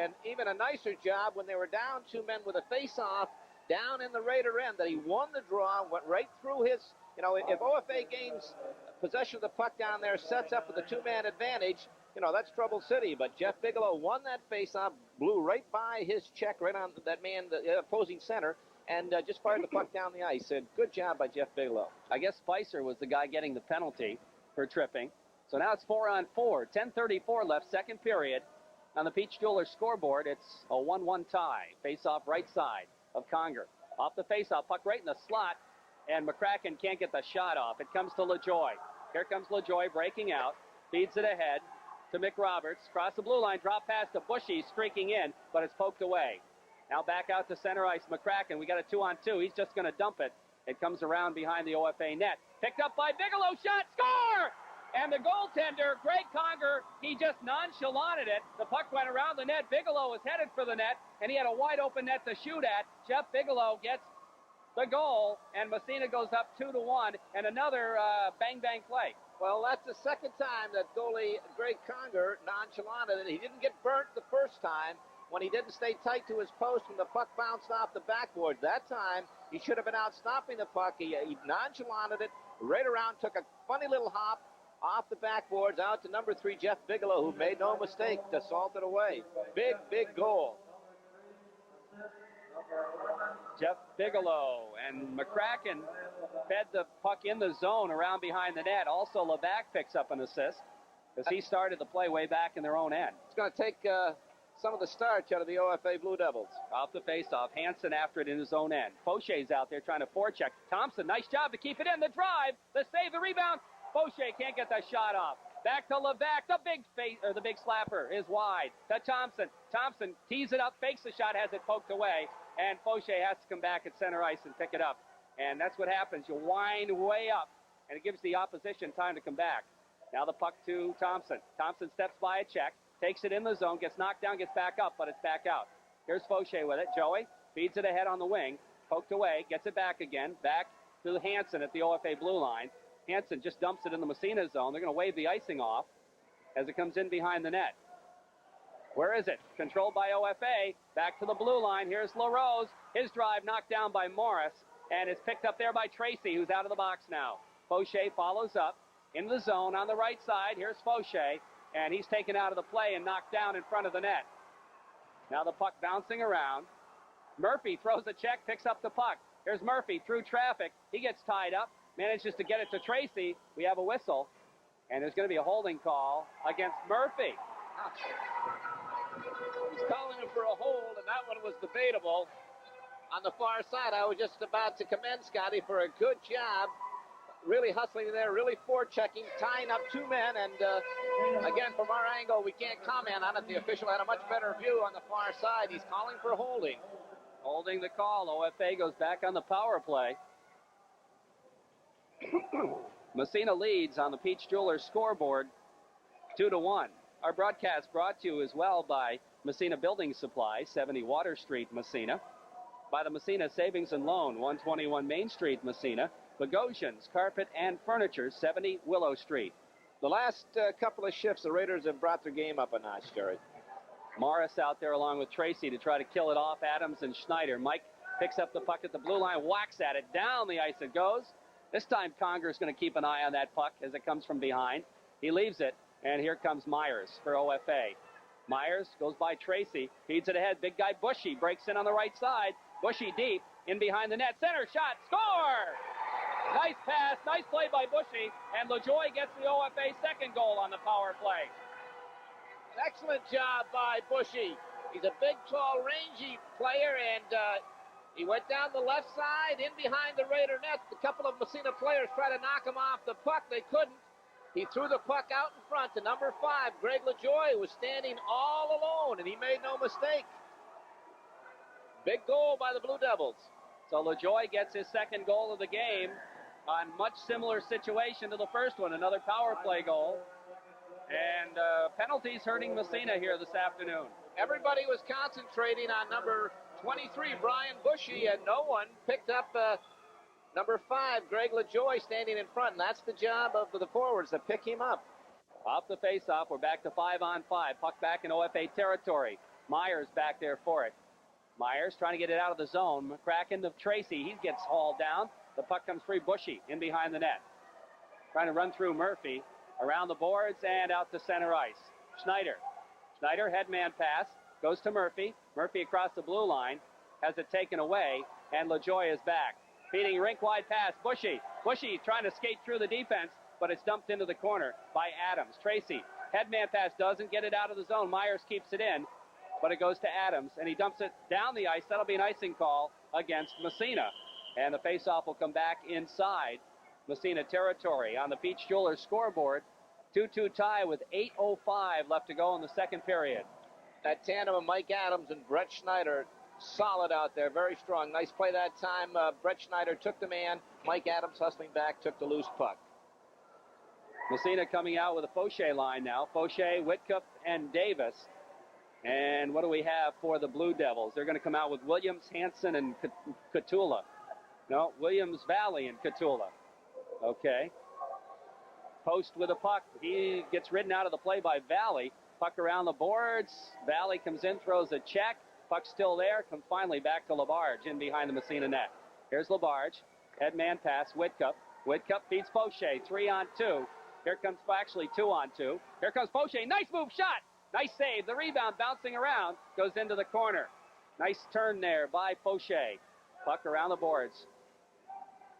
And even a nicer job when they were down 2 men with a face-off down in the Raider end, that he won the draw, went right through his, if OFA gains possession of the puck down there, sets up with a 2-man advantage, that's trouble city. But Jeff Bigelow won that face-off, blew right by his check, right on that man, the opposing center, and just fired the puck down the ice. And good job by Jeff Bigelow. I guess Spicer was the guy getting the penalty for tripping. So now it's 4-on-4, 10:34 left, second period. On the Peach Jewelers scoreboard, it's a 1-1 tie. Face-off right side of Conger. Off the faceoff, puck right in the slot, and McCracken can't get the shot off. It comes to LaJoy. Here comes LaJoy breaking out, feeds it ahead to McRoberts. Cross the blue line, drop pass to Bushy, streaking in, but it's poked away. Now back out to center ice, McCracken. We got a 2-on-2. He's just going to dump it. It comes around behind the OFA net. Picked up by Bigelow, shot, score! And the goaltender, Greg Conger, he just nonchalanted it. The puck went around the net. Bigelow was headed for the net, and he had a wide-open net to shoot at. Jeff Bigelow gets the goal, and Massena goes up 2-1, and another bang-bang play. Well, that's the second time that goalie Greg Conger nonchalanted it. He didn't get burnt the first time when he didn't stay tight to his post when the puck bounced off the backboard. That time, he should have been out stopping the puck. He nonchalanted it right around, took a funny little hop off the backboards out to number 3, Jeff Bigelow, who made no mistake to salt it away. Big, big goal. Jeff Bigelow and McCracken fed the puck in the zone around behind the net. Also, Levac picks up an assist because he started the play way back in their own end. It's going to take some of the starch out of the OFA Blue Devils. Off the faceoff, Hansen after it in his own end. Faucher's out there trying to forecheck. Thompson, nice job to keep it in. The drive, the save, the rebound. Faucher can't get that shot off. Back to Levac. The big slapper is wide. To Thompson. Thompson tees it up, fakes the shot, has it poked away, and Faucher has to come back at center ice and pick it up. And that's what happens. You wind way up, and it gives the opposition time to come back. Now the puck to Thompson. Thompson steps by a check, takes it in the zone, gets knocked down, gets back up, but it's back out. Here's Faucher with it. Joey feeds it ahead on the wing, poked away, gets it back again, back to Hansen at the OFA blue line. Hansen just dumps it in the Massena zone. They're going to wave the icing off as it comes in behind the net. Where is it? Controlled by OFA. Back to the blue line. Here's LaRose. His drive knocked down by Morris, and it's picked up there by Tracy, who's out of the box now. Faucher follows up in the zone on the right side. Here's Faucher, and he's taken out of the play and knocked down in front of the net. Now the puck bouncing around. Murphy throws a check, picks up the puck. Here's Murphy through traffic. He gets tied up, manages to get it to Tracy. We have a whistle, and there's going to be a holding call against Murphy. He's calling him for a hold, and that one was debatable. On the far side, I was just about to commend Scotty for a good job, really hustling in there, really forechecking, tying up two men, and again, from our angle, we can't comment on it. The official had a much better view on the far side. He's calling for holding. Holding the call. OFA goes back on the power play. Massena leads on the Peach Jewelers scoreboard 2-1. Our broadcast brought to you as well by Massena Building Supply, 70 Water Street, Massena. By the Massena Savings and Loan, 121 Main Street, Massena. Bogosian's Carpet and Furniture, 70 Willow Street. The last couple of shifts, the Raiders have brought their game up a notch, Jerry. Morris out there along with Tracy to try to kill it off. Adams and Schneider. Mike picks up the puck at the blue line, whacks at it. Down the ice it goes. This time Conger's going to keep an eye on that puck as it comes from behind. He leaves it, and here comes Myers for OFA. Myers goes by Tracy, feeds it ahead. Big guy Bushy breaks in on the right side. Bushy deep, in behind the net. Center shot, score! Nice pass, nice play by Bushy, and LaJoy gets the OFA second goal on the power play. An excellent job by Bushy. He's a big, tall, rangy player, and he went down the left side, in behind the Raider net. A couple of Massena players tried to knock him off the puck. They couldn't. He threw the puck out in front to number 5, Greg LaJoy, who was standing all alone, and he made no mistake. Big goal by the Blue Devils. So LaJoy gets his second goal of the game on much similar situation to the first one, another power play goal. And penalties hurting Massena here this afternoon. Everybody was concentrating on number 23, Brian Bushy, and no one picked up number 5, Greg LaJoy, standing in front. And that's the job of the forwards to pick him up. Off the faceoff, we're back to 5-on-5. Puck back in OFA territory. Myers back there for it. Myers trying to get it out of the zone. McCracken to Tracy. He gets hauled down. The puck comes free. Bushy in behind the net. Trying to run through Murphy. Around the boards and out to center ice. Schneider. Schneider, headman pass. Goes to Murphy. Murphy across the blue line. Has it taken away. And LaJoy is back. Feeding rink-wide pass. Bushy. Bushy trying to skate through the defense, but it's dumped into the corner by Adams. Tracy. Headman pass doesn't get it out of the zone. Myers keeps it in. but it goes to Adams, and he dumps it down the ice. That'll be an icing call against Massena. And the faceoff will come back inside Massena territory. On the Peach Jewelers scoreboard, 2-2 tie with 8:05 left to go in the second period. That tandem of Mike Adams and Brett Schneider, solid out there, very strong. Nice play that time. Brett Schneider took the man. Mike Adams hustling back, took the loose puck. Massena coming out with a Fauché line now. Fauché, Whitcup, and Davis. And what do we have for the Blue Devils? They're going to come out with Williams, Hansen, and Catula. No, Williams, Valley, and Catula. Okay. Post with a puck. He gets ridden out of the play by Valley. Puck around the boards. Valley comes in, throws a check. Puck still there. Comes finally back to Labarge in behind the Massena net. Here's Labarge. Headman pass. Whitcup. Whitcup feeds Fauché. 3-on-2. Here comes actually 2-on-2. Here comes Fauché. Nice move. Shot. Nice save. The rebound bouncing around. Goes into the corner. Nice turn there by Fauché. Puck around the boards.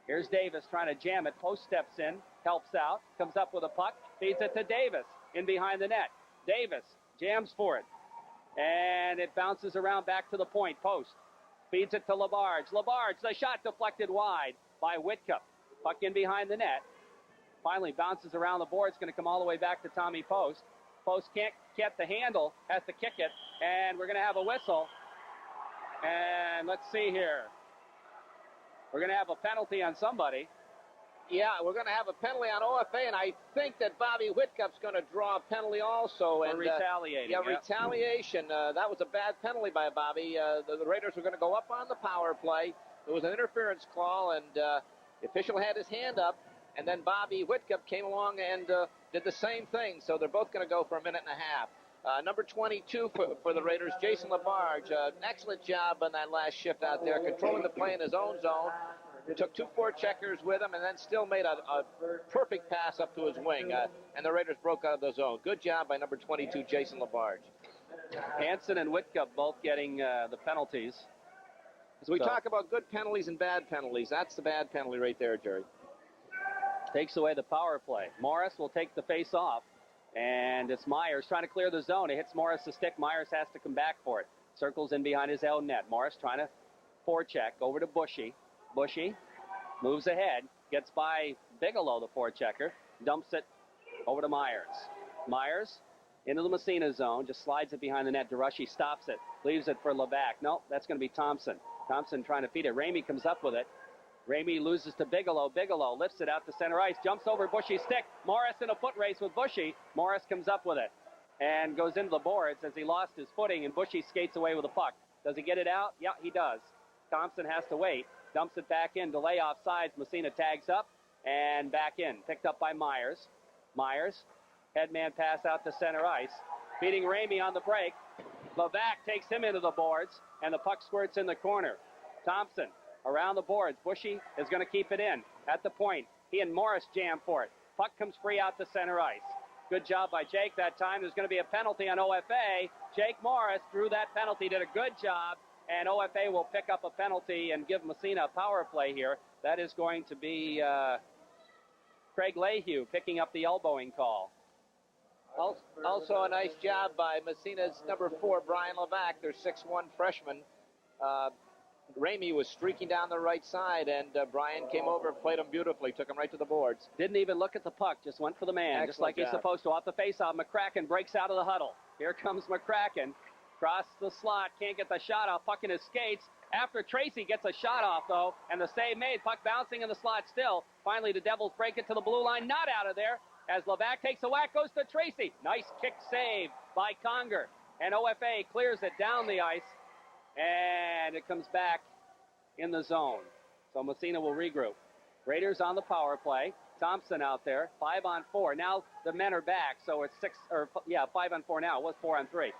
Here's Davis trying to jam it. Post steps in. Helps out. Comes up with a puck. Feeds it to Davis. In behind the net. Davis jams for it. And it bounces around back to the point. Post. Feeds it to Labarge. Labarge, the shot deflected wide by Whitcup. Puck in behind the net. Finally bounces around the boards. Going to come all the way back to Tommy Post. Post can't get the handle. Has to kick it. And we're going to have a whistle. And let's see here. We're going to have a penalty on somebody. Yeah, we're going to have a penalty on OFA, and I think that Bobby Whitcup's going to draw a penalty also. For retaliating. Yeah, retaliation. That was a bad penalty by Bobby. The Raiders were going to go up on the power play. There was an interference call, and the official had his hand up, and then Bobby Whitcup came along and did the same thing. So they're both going to go for a minute and a half. Number 22 for the Raiders, Jason Labarge. An excellent job on that last shift out there, controlling the play in his own zone. Took 2 forecheckers with him and then still made a perfect pass up to his wing. And the Raiders broke out of the zone. Good job by number 22, Jason Labarge. Hansen and Whitcup both getting the penalties. As we talk about good penalties and bad penalties, that's the bad penalty right there, Jerry. Takes away the power play. Morris will take the face off. And it's Myers trying to clear the zone. It hits Morris the stick. Myers has to come back for it. Circles in behind his own net. Morris trying to forecheck over to Bushy. Bushy moves ahead, gets by Bigelow, the forechecker, dumps it over to Myers. Myers into the Massena zone, just slides it behind the net. DeRushy stops it, leaves it for Levac. Nope, that's going to be Thompson. Thompson trying to feed it. Ramey comes up with it. Ramey loses to Bigelow. Bigelow lifts it out to center ice, jumps over Bushy's stick. Morris in a foot race with Bushy. Morris comes up with it and goes into the boards as he lost his footing, and Bushy skates away with the puck. Does he get it out? Yeah, he does. Thompson has to wait. Dumps it back in. Delay offsides. Massena tags up and back in. Picked up by Myers. Myers. Headman pass out to center ice. Beating Ramey on the break. Levac takes him into the boards, and the puck squirts in the corner. Thompson around the boards. Bushy is going to keep it in. At the point, he and Morris jam for it. Puck comes free out to center ice. Good job by Jake that time. There's going to be a penalty on OFA. Jake Morris drew that penalty, did a good job. And OFA will pick up a penalty and give Massena a power play here. That is going to be Craig Lehue picking up the elbowing call. Also a nice job by Massena's number 4, Brian Levac, their 6'1 freshman. Ramey was streaking down the right side, and Brian came over and played him beautifully, took him right to the boards. Didn't even look at the puck, just went for the man, Excellent just like job. He's supposed to. Off the faceoff, McCracken breaks out of the huddle. Here comes McCracken. Cross the slot, can't get the shot off, puck in his skates. After Tracy gets a shot off, though, and the save made, puck bouncing in the slot still. Finally, the Devils break it to the blue line, not out of there, as Levac takes a whack, goes to Tracy. Nice kick save by Conger, and OFA clears it down the ice, and it comes back in the zone. So Massena will regroup. Raiders on the power play. Thompson out there, 5-on-4. Now the men are back, so it's 5-on-4 now. It was 4-on-3.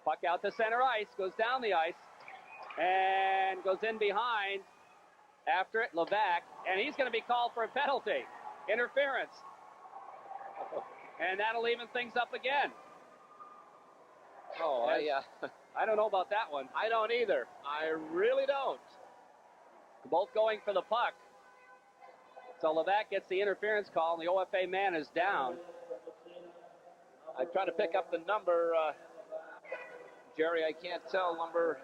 Puck out to center ice, goes down the ice, and goes in behind. After it, Levac, and he's going to be called for a penalty. Interference. And that'll even things up again. Oh, I don't know about that one. I don't either. I really don't. Both going for the puck. So Levac gets the interference call, and the OFA man is down. I try to pick up the number. Jerry, I can't tell. Number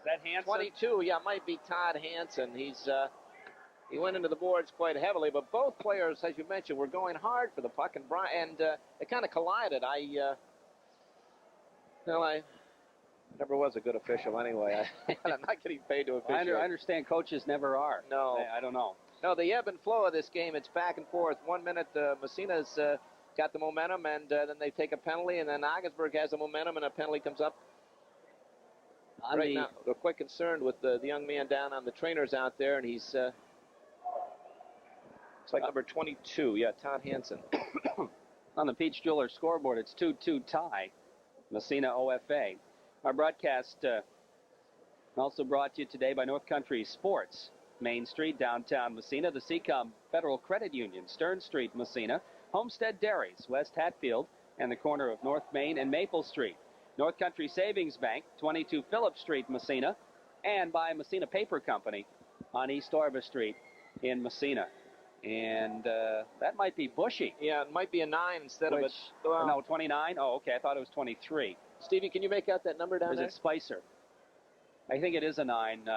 Is that Hansen? 22, yeah, it might be Todd Hansen. He went into the boards quite heavily, but both players, as you mentioned, were going hard for the puck, and it kind of collided. I never was a good official anyway. I'm not getting paid to officiate. I understand coaches never are. No. I don't know. No, the ebb and flow of this game, it's back and forth. 1 minute, Massena's got the momentum, and then they take a penalty, and then Augsburg has the momentum, and a penalty comes up. Right now, they're quite concerned with the young man down on the trainers out there, and he's it's like number 22, yeah, Todd Hansen. On the Peach Jeweler scoreboard, it's 2-2 tie, Massena OFA. Our broadcast also brought to you today by North Country Sports. Main Street, downtown Massena, the Seacom Federal Credit Union, Stern Street, Massena, Homestead Dairies, West Hatfield, and the corner of North Main and Maple Street. North Country Savings Bank, 22 Phillips Street, Massena, and by Massena Paper Company on East Orva Street in Massena. And that might be Bushy. Yeah, it might be a 9 instead of a... No, 29? Oh, okay, I thought it was 23. Stevie, can you make out that number down there? Or is it Spicer? I think it is a 9.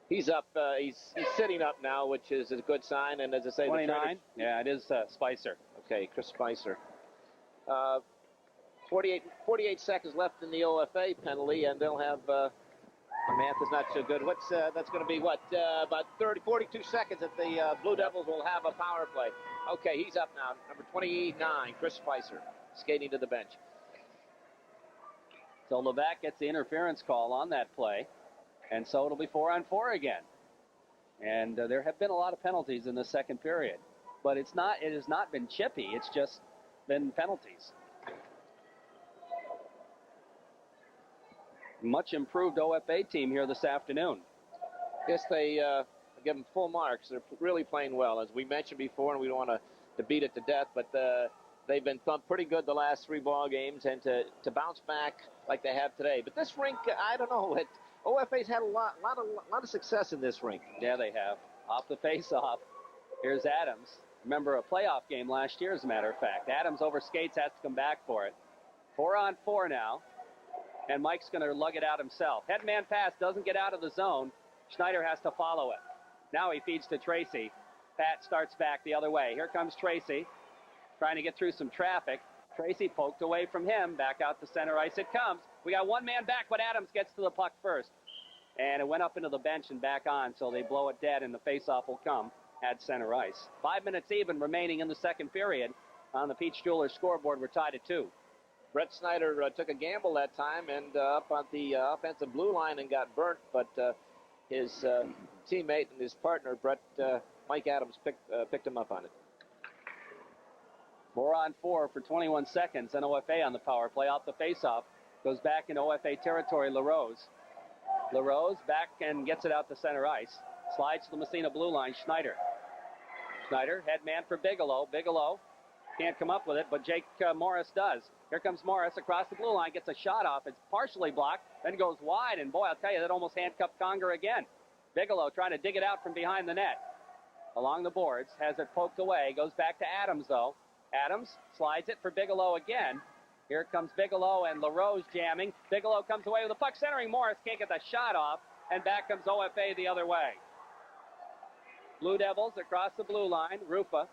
He's up. He's sitting up now, which is a good sign. And as I say, 29? Yeah, it is Spicer. Okay, Chris Spicer. 48 seconds left in the OFA penalty, and they'll have... the math is not so good. That's going to be, what, about 42 seconds that the Blue Devils will have a power play. Okay, he's up now. Number 29, Chris Spicer, skating to the bench. So Levac gets the interference call on that play, and so it'll be 4-on-4 again. And there have been a lot of penalties in the second period, but it has not been chippy. It's just been penalties. Much improved OFA team here this afternoon. Yes, they give them full marks. They're really playing well, as we mentioned before, and we don't want to beat it to death, but they've been thumped pretty good the last 3 ball games, and to bounce back like they have today. But this rink, I don't know. OFA's had a lot of success in this rink. Yeah, they have. Off the face-off, here's Adams. Remember a playoff game last year, as a matter of fact. Adams over skates, has to come back for it. 4-on-4 now. And Mike's going to lug it out himself. Headman pass doesn't get out of the zone. Schneider has to follow it. Now he feeds to Tracy. Pat starts back the other way. Here comes Tracy, trying to get through some traffic. Tracy poked away from him. Back out to center ice it comes. We got one man back, but Adams gets to the puck first. And it went up into the bench and back on, so they blow it dead, and the faceoff will come at center ice. 5 minutes even remaining in the second period. On the Peach Jeweler scoreboard, we're tied at 2. Brett Snyder took a gamble that time and up on the offensive blue line and got burnt, but his teammate and his partner, Mike Adams, picked him up on it. 4-on-4 for 21 seconds, and OFA on the power play. Off the faceoff, goes back in OFA territory, LaRose. LaRose back and gets it out to center ice. Slides to the Massena blue line, Schneider. Schneider, head man for Bigelow. Bigelow can't come up with it, but Jake Morris does. Here comes Morris across the blue line, gets a shot off. It's partially blocked, then goes wide, and boy, I'll tell you, that almost handcuffed Conger again. Bigelow trying to dig it out from behind the net. Along the boards, has it poked away, goes back to Adams, though. Adams slides it for Bigelow again. Here comes Bigelow and LaRose jamming. Bigelow comes away with the puck centering. Morris can't get the shot off, and back comes OFA the other way. Blue Devils across the blue line. Rufa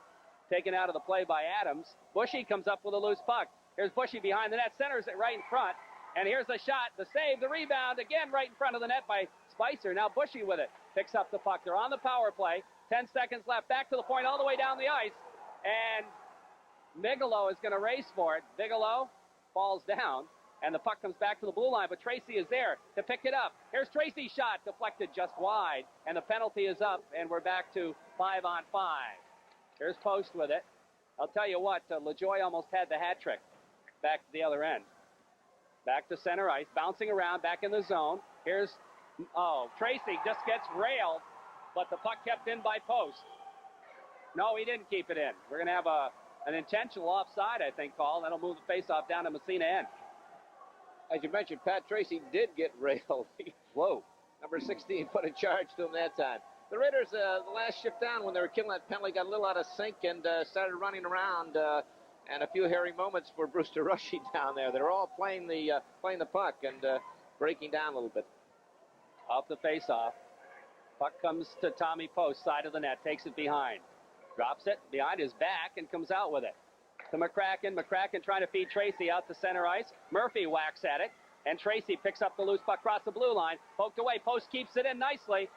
taken out of the play by Adams. Bushy comes up with a loose puck. Here's Bushy behind the net, centers it right in front. And here's the shot, the save, the rebound, again right in front of the net by Spicer. Now Bushy with it, picks up the puck. They're on the power play. 10 seconds left, back to the point, all the way down the ice. And Bigelow is going to race for it. Bigelow falls down, and the puck comes back to the blue line, but Tracy is there to pick it up. Here's Tracy's shot, deflected just wide, and the penalty is up, and we're back to 5-on-5. Here's Post with it. I'll tell you what, LaJoy almost had the hat trick back to the other end. Back to center ice, bouncing around, back in the zone. Here's, Tracy just gets railed, but the puck kept in by Post. No, he didn't keep it in. We're going to have an intentional offside, I think, call. That'll move the faceoff down to Massena end. As you mentioned, Pat Tracy did get railed. Whoa. Number 16 put a charge to him that time. The Raiders, the last shift down when they were killing that penalty, got a little out of sync and started running around And a few hairy moments for Brewster Rushy down there. They're all playing the puck and breaking down a little bit. Off the face-off. Puck comes to Tommy Post, side of the net, takes it behind. Drops it behind his back and comes out with it. To McCracken. McCracken trying to feed Tracy out to center ice. Murphy whacks at it, and Tracy picks up the loose puck across the blue line. Poked away. Post keeps it in nicely.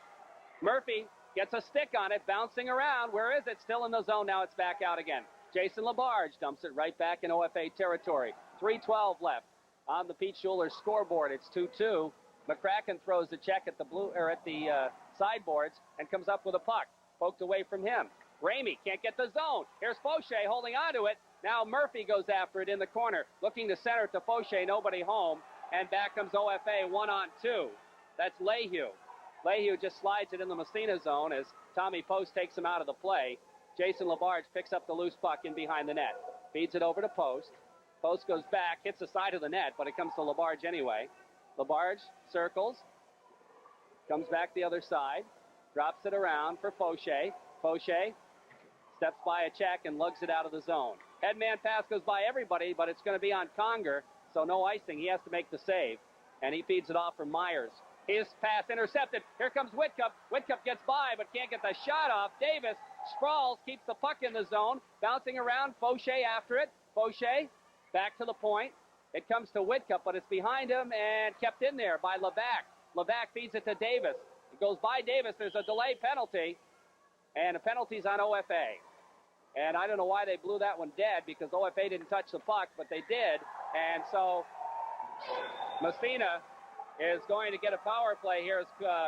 Murphy gets a stick on it, bouncing around. Where is it? Still in the zone. Now it's back out again. Jason Labarge dumps it right back in OFA territory. 3:12 left on the Pete Schuler scoreboard. It's 2-2. McCracken throws the check at the sideboards and comes up with a puck. Poked away from him. Ramey can't get the zone. Here's Fauché holding on to it. Now Murphy goes after it in the corner, looking to center to Fauché, nobody home, and back comes OFA 1-on-2. That's Lehue. Lehue just slides it in the Massena zone as Tommy Post takes him out of the play. Jason Labarge picks up the loose puck in behind the net. Feeds it over to Post. Post goes back, hits the side of the net, but it comes to Labarge anyway. Labarge circles, comes back the other side, drops it around for Fauché. Fauché steps by a check and lugs it out of the zone. Headman pass goes by everybody, but it's going to be on Conger, so no icing. He has to make the save, and he feeds it off for Myers. His pass intercepted. Here comes Whitcup. Whitcup gets by, but can't get the shot off. Davis sprawls, keeps the puck in the zone, bouncing around. Fauché after it. Fauché back to the point. It comes to Whitcup, but it's behind him and kept in there by Levac. Levac feeds it to Davis. It goes by Davis. There's a delay penalty, and the penalty's on OFA. And I don't know why they blew that one dead, because OFA didn't touch the puck, but they did. And so Massena is going to get a power play here as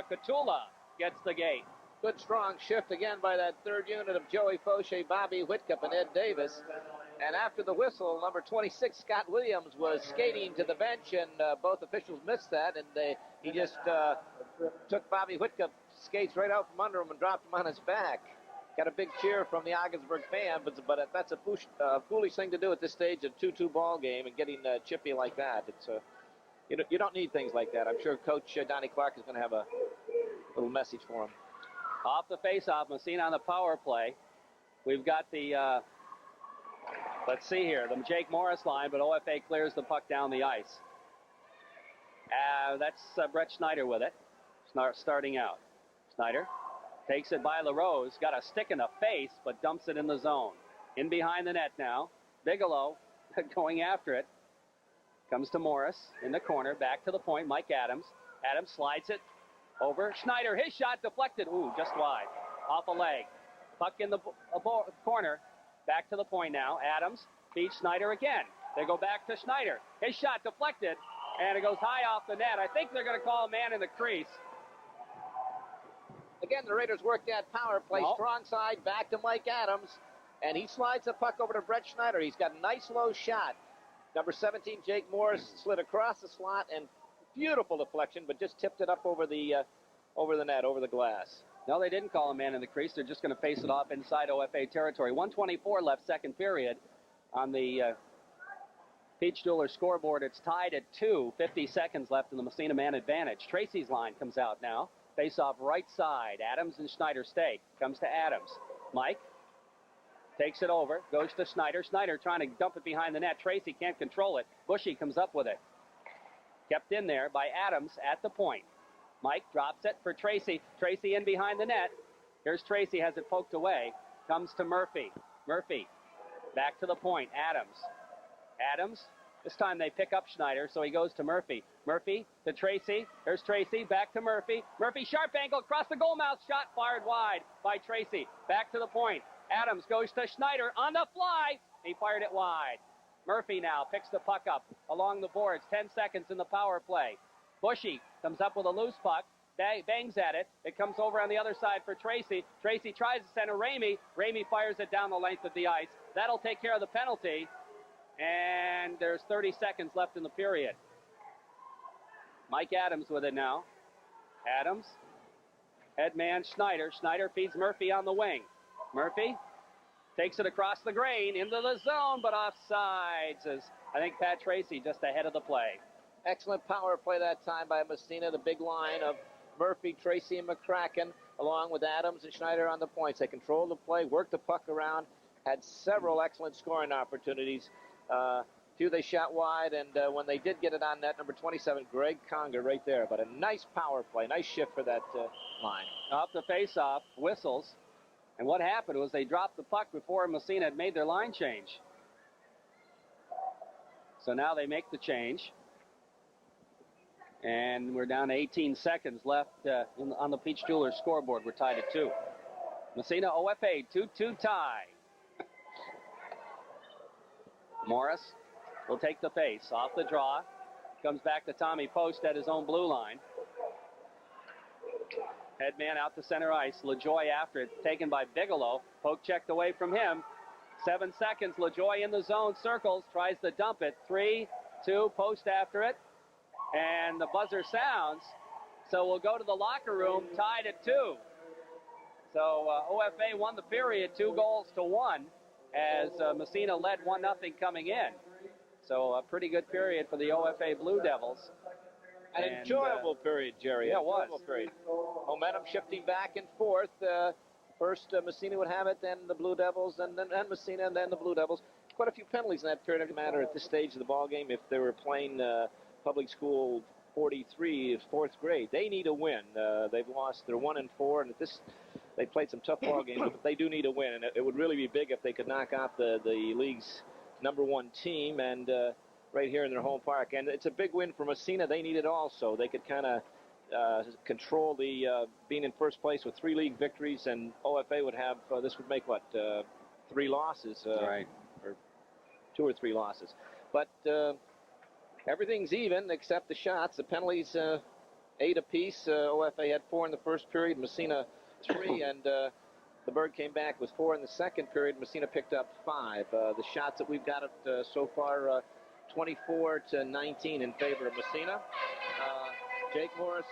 Catulla gets the gate. Good strong shift again by that third unit of Joey Fauché, Bobby Whitcup, and Ed Davis. And after the whistle, number 26, Scott Williams, was skating to the bench, and both officials missed that, and he just took Bobby Whitcup, skates right out from under him and dropped him on his back. Got a big cheer from the Ogdensburg fan, but that's a foolish thing to do at this stage of 2-2 ball game and getting chippy like that. It's you don't need things like that. I'm sure Coach Donnie Clark is going to have a little message for him. Off the face-off, Massena on the power play. We've got the, let's see here, the Jake Morris line, but OFA clears the puck down the ice. That's Brett Schneider with it, starting out. Schneider takes it by LaRose, got a stick in the face, but dumps it in the zone. In behind the net now. Bigelow going after it. Comes to Morris in the corner, back to the point, Mike Adams. Adams slides it over. Schneider, his shot deflected. Ooh, just wide. Off a leg. Puck in the corner. Back to the point now. Adams feeds Schneider again. They go back to Schneider. His shot deflected, and it goes high off the net. I think they're going to call a man in the crease. Again, the Raiders work that power play. Nope. Strong side, back to Mike Adams, and he slides the puck over to Brett Schneider. He's got a nice low shot. Number 17, Jake Morris, slid across the slot, and beautiful deflection, but just tipped it up over the net, over the glass. No, they didn't call a man in the crease. They're just going to face it off inside OFA territory. 1:24 left, second period. On the Pete Schuler scoreboard, it's tied at 2. 50 seconds left in the Massena man advantage. Tracy's line comes out now. Face off right side. Adams and Schneider stay. Comes to Adams. Mike takes it over. Goes to Schneider. Schneider trying to dump it behind the net. Tracy can't control it. Bushy comes up with it. Kept in there by Adams at the point. Mike drops it for Tracy. Tracy in behind the net. Here's Tracy, has it poked away. Comes to Murphy. Murphy back to the point. Adams. Adams. This time they pick up Schneider, so he goes to Murphy. Murphy to Tracy. Here's Tracy. Back to Murphy. Murphy sharp angle across the goal mouth. Shot fired wide by Tracy. Back to the point. Adams goes to Schneider on the fly. He fired it wide. Murphy now picks the puck up along the boards. 10 seconds in the power play. Bushy comes up with a loose puck. Bangs at it. It comes over on the other side for Tracy. Tracy tries to center Ramey. Ramey fires it down the length of the ice. That'll take care of the penalty. And there's 30 seconds left in the period. Mike Adams with it now. Adams. Headman Schneider. Schneider feeds Murphy on the wing. Murphy takes it across the grain into the zone, but offsides as I think Pat Tracy just ahead of the play. Excellent power play that time by Massena. The big line of Murphy, Tracy, and McCracken, along with Adams and Schneider on the points. They control the play, work the puck around, had several excellent scoring opportunities. Few they shot wide, and when they did get it on net, number 27, Greg Conger, right there. But a nice power play, nice shift for that line. Off the face-off, whistles. And what happened was they dropped the puck before Massena had made their line change. So now they make the change. And we're down to 18 seconds left on the Peach Jewelers scoreboard. We're tied at 2. Massena OFA 2-2 tie. Morris will take the face off the draw. Comes back to Tommy Post at his own blue line. Headman out to center ice. LaJoy after it, taken by Bigelow. Poke checked away from him. 7 seconds. LaJoy in the zone, circles, tries to dump it. 3-2, Post after it. And the buzzer sounds. So we'll go to the locker room, tied at 2. So OFA won the period 2-1 as Massena led 1-0 coming in. So a pretty good period for the OFA Blue Devils. An enjoyable period, Jerry. Yeah, it was. Period. Momentum shifting back and forth. First, Massena would have it, then the Blue Devils, and then Massena, and then the Blue Devils. Quite a few penalties in that period. It doesn't matter at this stage of the ball game if they were playing public school 43, fourth grade. They need a win. They've lost. They're 1-4, and at this, they played some tough ball games, but they do need a win, and it would really be big if they could knock out the league's #1 team, and right here in their home park. And it's a big win for Massena. They need it also. They could kind of control the being in first place with 3 league victories, and OFA would have this would make what 3 losses, right, or 2 or 3 losses. But everything's even except the shots. The penalties 8 apiece. OFA had 4 in the first period. Massena 3, and the Bird came back with 4 in the second period. Massena picked up 5. The shots that we've got so far, 24-19 in favor of Massena. Jake Morris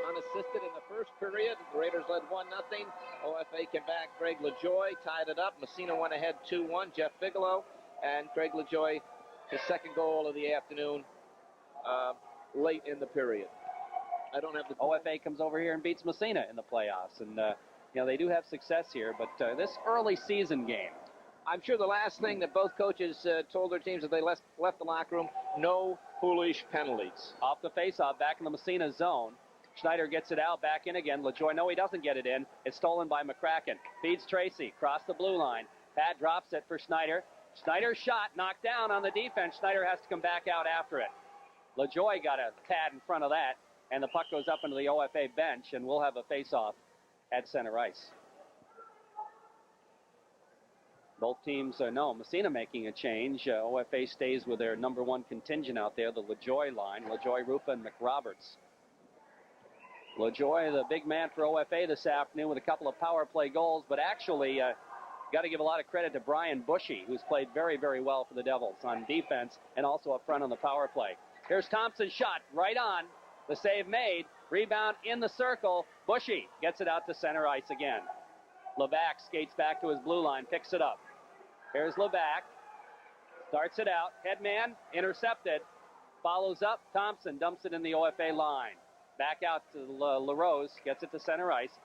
unassisted in the first period. The Raiders led 1-0. OFA came back. Greg LaJoy tied it up. Massena went ahead 2-1. Jeff Bigelow and Greg LaJoy, his second goal of the afternoon, late in the period. I don't have the... OFA comes over here and beats Massena in the playoffs, and you know, they do have success here, but this early season game, I'm sure the last thing that both coaches told their teams as they left the locker room, no foolish penalties. Off the faceoff, back in the Massena zone. Schneider gets it out, back in again. LaJoy, no, he doesn't get it in. It's stolen by McCracken. Feeds Tracy, across the blue line. Pat drops it for Schneider. Schneider's shot knocked down on the defense. Schneider has to come back out after it. LaJoy got a pad in front of that, and the puck goes up into the OFA bench, and we'll have a faceoff at center ice. Both teams know Massena making a change. OFA stays with their #1 contingent out there, the LaJoy line. LaJoy, Rufa, and McRoberts. LaJoy, the big man for OFA this afternoon with a couple of power play goals, but actually got to give a lot of credit to Brian Bushy, who's played very, very well for the Devils on defense and also up front on the power play. Here's Thompson's shot, right on. The save made. Rebound in the circle. Bushy gets it out to center ice again. Levac skates back to his blue line, picks it up. Here's Levac. Starts it out. Headman intercepted. Follows up. Thompson dumps it in the OFA line. Back out to LaRose. Gets it to center ice.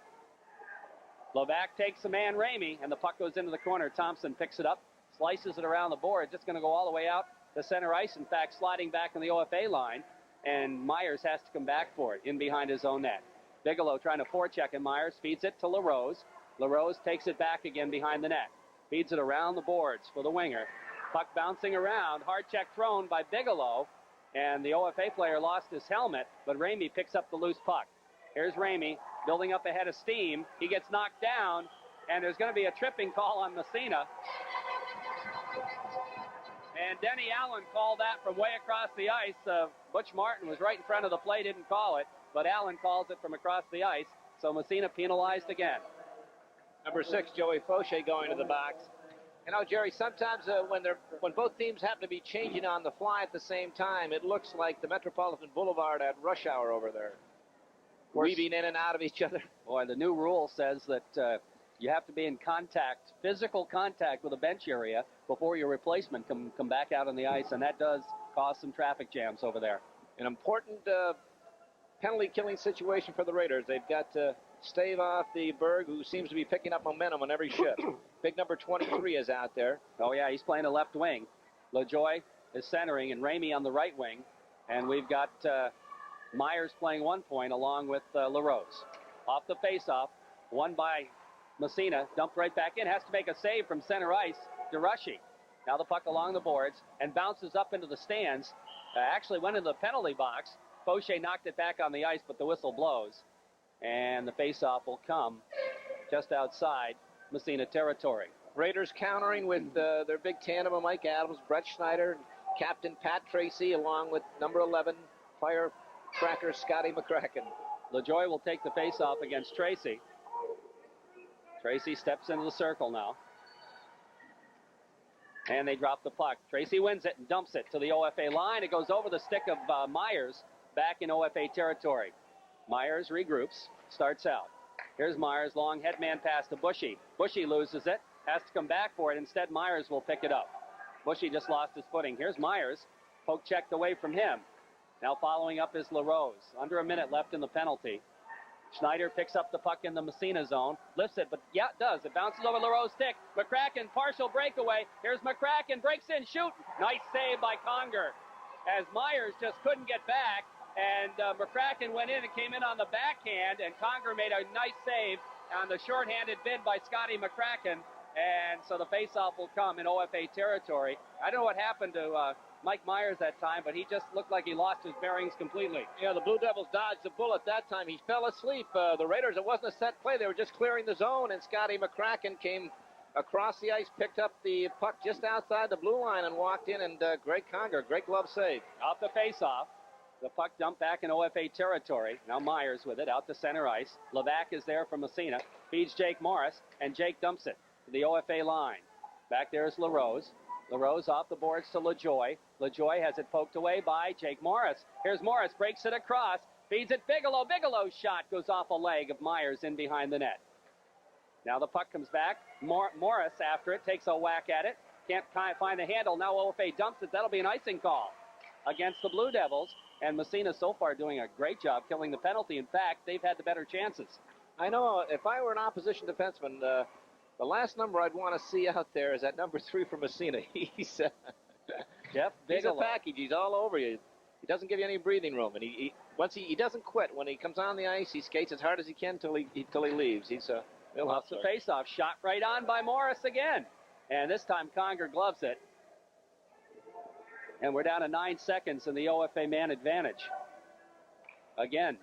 Levac takes the man, Ramey, and the puck goes into the corner. Thompson picks it up. Slices it around the board. Just going to go all the way out to center ice. In fact, sliding back in the OFA line. And Myers has to come back for it in behind his own net. Bigelow trying to forecheck, and Myers feeds it to LaRose. LaRose takes it back again behind the net. Feeds it around the boards for the winger. Puck bouncing around. Hard check thrown by Bigelow. And the OFA player lost his helmet, but Ramey picks up the loose puck. Here's Ramey building up ahead of steam. He gets knocked down, and there's going to be a tripping call on Massena. And Denny Allen called that from way across the ice. Butch Martin was right in front of the play, didn't call it, but Allen calls it from across the ice. So Massena penalized again. Number 6, Joey Fauché going to the box. You know, Jerry, sometimes when both teams happen to be changing on the fly at the same time, it looks like the Metropolitan Boulevard at rush hour over there. Weaving in and out of each other. Boy, the new rule says that you have to be in contact, physical contact with a bench area before your replacement can come back out on the ice, and that does cause some traffic jams over there. An important penalty-killing situation for the Raiders. They've got to stave off the Berg, who seems to be picking up momentum on every shift. Big number 23 is out there. Oh, yeah, he's playing the left wing. LaJoy is centering, and Ramey on the right wing. And we've got Myers playing 1 point along with LaRose. Off the faceoff, won by Massena, dumped right back in, has to make a save from center ice. DeRushy. Now the puck along the boards and bounces up into the stands. Actually went into the penalty box. Fauché knocked it back on the ice, but the whistle blows. And the faceoff will come just outside Massena territory. Raiders countering with their big tandem of Mike Adams, Brett Schneider, Captain Pat Tracy, along with number 11, firecracker Scotty McCracken. LaJoy will take the faceoff against Tracy. Tracy steps into the circle now. And they drop the puck. Tracy wins it and dumps it to the OFA line. It goes over the stick of Myers back in OFA territory. Myers regroups, starts out. Here's Myers, long headman pass to Bushy. Bushy loses it, has to come back for it. Instead, Myers will pick it up. Bushy just lost his footing. Here's Myers, poke checked away from him. Now following up is LaRose. Under a minute left in the penalty. Schneider picks up the puck in the Massena zone, lifts it, but yeah, it does. It bounces over LaRose's stick. McCracken, partial breakaway. Here's McCracken, breaks in, shoot. Nice save by Conger, as Myers just couldn't get back, and McCracken went in and came in on the backhand, and Conger made a nice save on the shorthanded bid by Scotty McCracken, and so the faceoff will come in OFA territory. I don't know what happened to Mike Myers that time, but he just looked like he lost his bearings completely. Yeah, the Blue Devils dodged the bullet that time. He fell asleep. The Raiders, it wasn't a set play. They were just clearing the zone, and Scotty McCracken came across the ice, picked up the puck just outside the blue line and walked in, and great Conger, great glove save. Off the faceoff, the puck dumped back in OFA territory. Now Myers with it out to center ice. Levac is there from Massena, feeds Jake Morris, and Jake dumps it to the OFA line. Back there is LaRose. LaRose off the boards to LaJoy. LaJoy has it poked away by Jake Morris. Here's Morris, breaks it across, feeds it Bigelow. Bigelow's shot goes off a leg of Myers in behind the net. Now the puck comes back. Morris after it, takes a whack at it. Can't find the handle. Now OFA dumps it. That'll be an icing call against the Blue Devils. And Massena so far doing a great job killing the penalty. In fact, they've had the better chances. I know. If I were an opposition defenseman, the last number I'd want to see out there is that number 3 for Massena. He's Jeff Bigelow. He's a package. He's all over you. He doesn't give you any breathing room, and once he doesn't quit. When he comes on the ice, he skates as hard as he can till he leaves. He's a real off the faceoff, shot right on by Morris again, and this time Conger gloves it. And we're down to 9 seconds in the OFA man advantage. Again,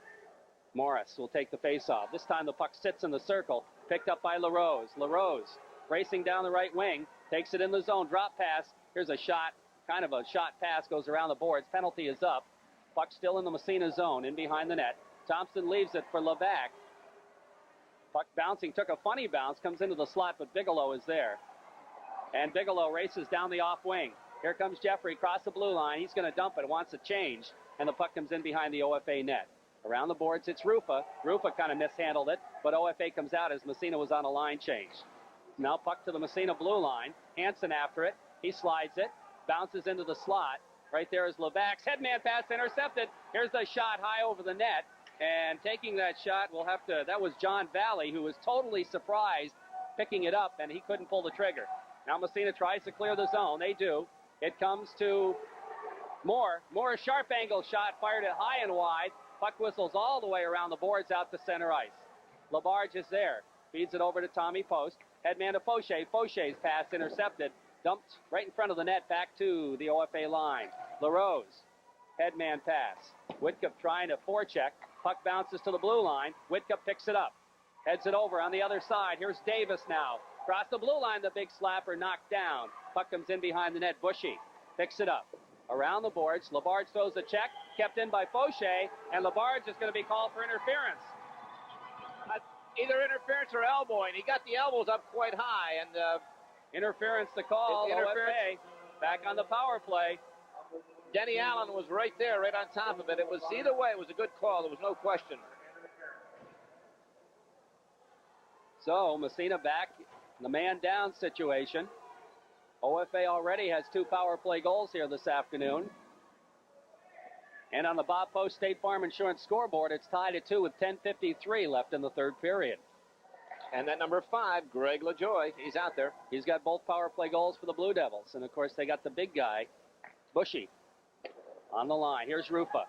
Morris will take the faceoff. This time the puck sits in the circle, picked up by LaRose. LaRose racing down the right wing, takes it in the zone, drop pass. Here's a shot, kind of a shot pass, goes around the boards. Penalty is up. Puck still in the Massena zone, in behind the net. Thompson leaves it for Levac. Puck bouncing, took a funny bounce, comes into the slot, but Bigelow is there. And Bigelow races down the off wing. Here comes Jeffrey across the blue line. He's going to dump it, wants a change, and the puck comes in behind the OFA net. Around the boards, it's Rufa. Rufa kind of mishandled it, but OFA comes out as Massena was on a line change. Now puck to the Massena blue line. Hansen after it. He slides it, bounces into the slot. Right there is Levac's headman pass intercepted. Here's the shot high over the net. And taking that shot, that was John Valley, who was totally surprised picking it up, and he couldn't pull the trigger. Now Massena tries to clear the zone. They do. It comes to Moore. Moore, a sharp angle shot, fired it high and wide. Puck whistles all the way around the boards out to center ice. Labarge is there. Feeds it over to Tommy Post. Headman to Fauché. Fauché's pass intercepted. Dumped right in front of the net back to the OFA line. LaRose. Headman pass. Whitcup trying to forecheck. Puck bounces to the blue line. Whitcup picks it up. Heads it over on the other side. Here's Davis now. Across the blue line, the big slapper knocked down. Puck comes in behind the net. Bushy picks it up. Around the boards, Labarge throws a check, kept in by Fauché, and Labarge is going to be called for interference. Either interference or elbowing. He got the elbows up quite high, and interference to call. OFA back on the power play. Denny Allen was right there, right on top of it. It was either way, it was a good call. There was no question. So Massena back in the man down situation. OFA already has 2 power play goals here this afternoon. And on the Bob Post State Farm Insurance scoreboard, it's tied at 2 with 10:53 left in the third period. And that number 5, Greg LaJoy, he's out there. He's got both power play goals for the Blue Devils. And, of course, they got the big guy, Bushy, on the line. Here's Rufa.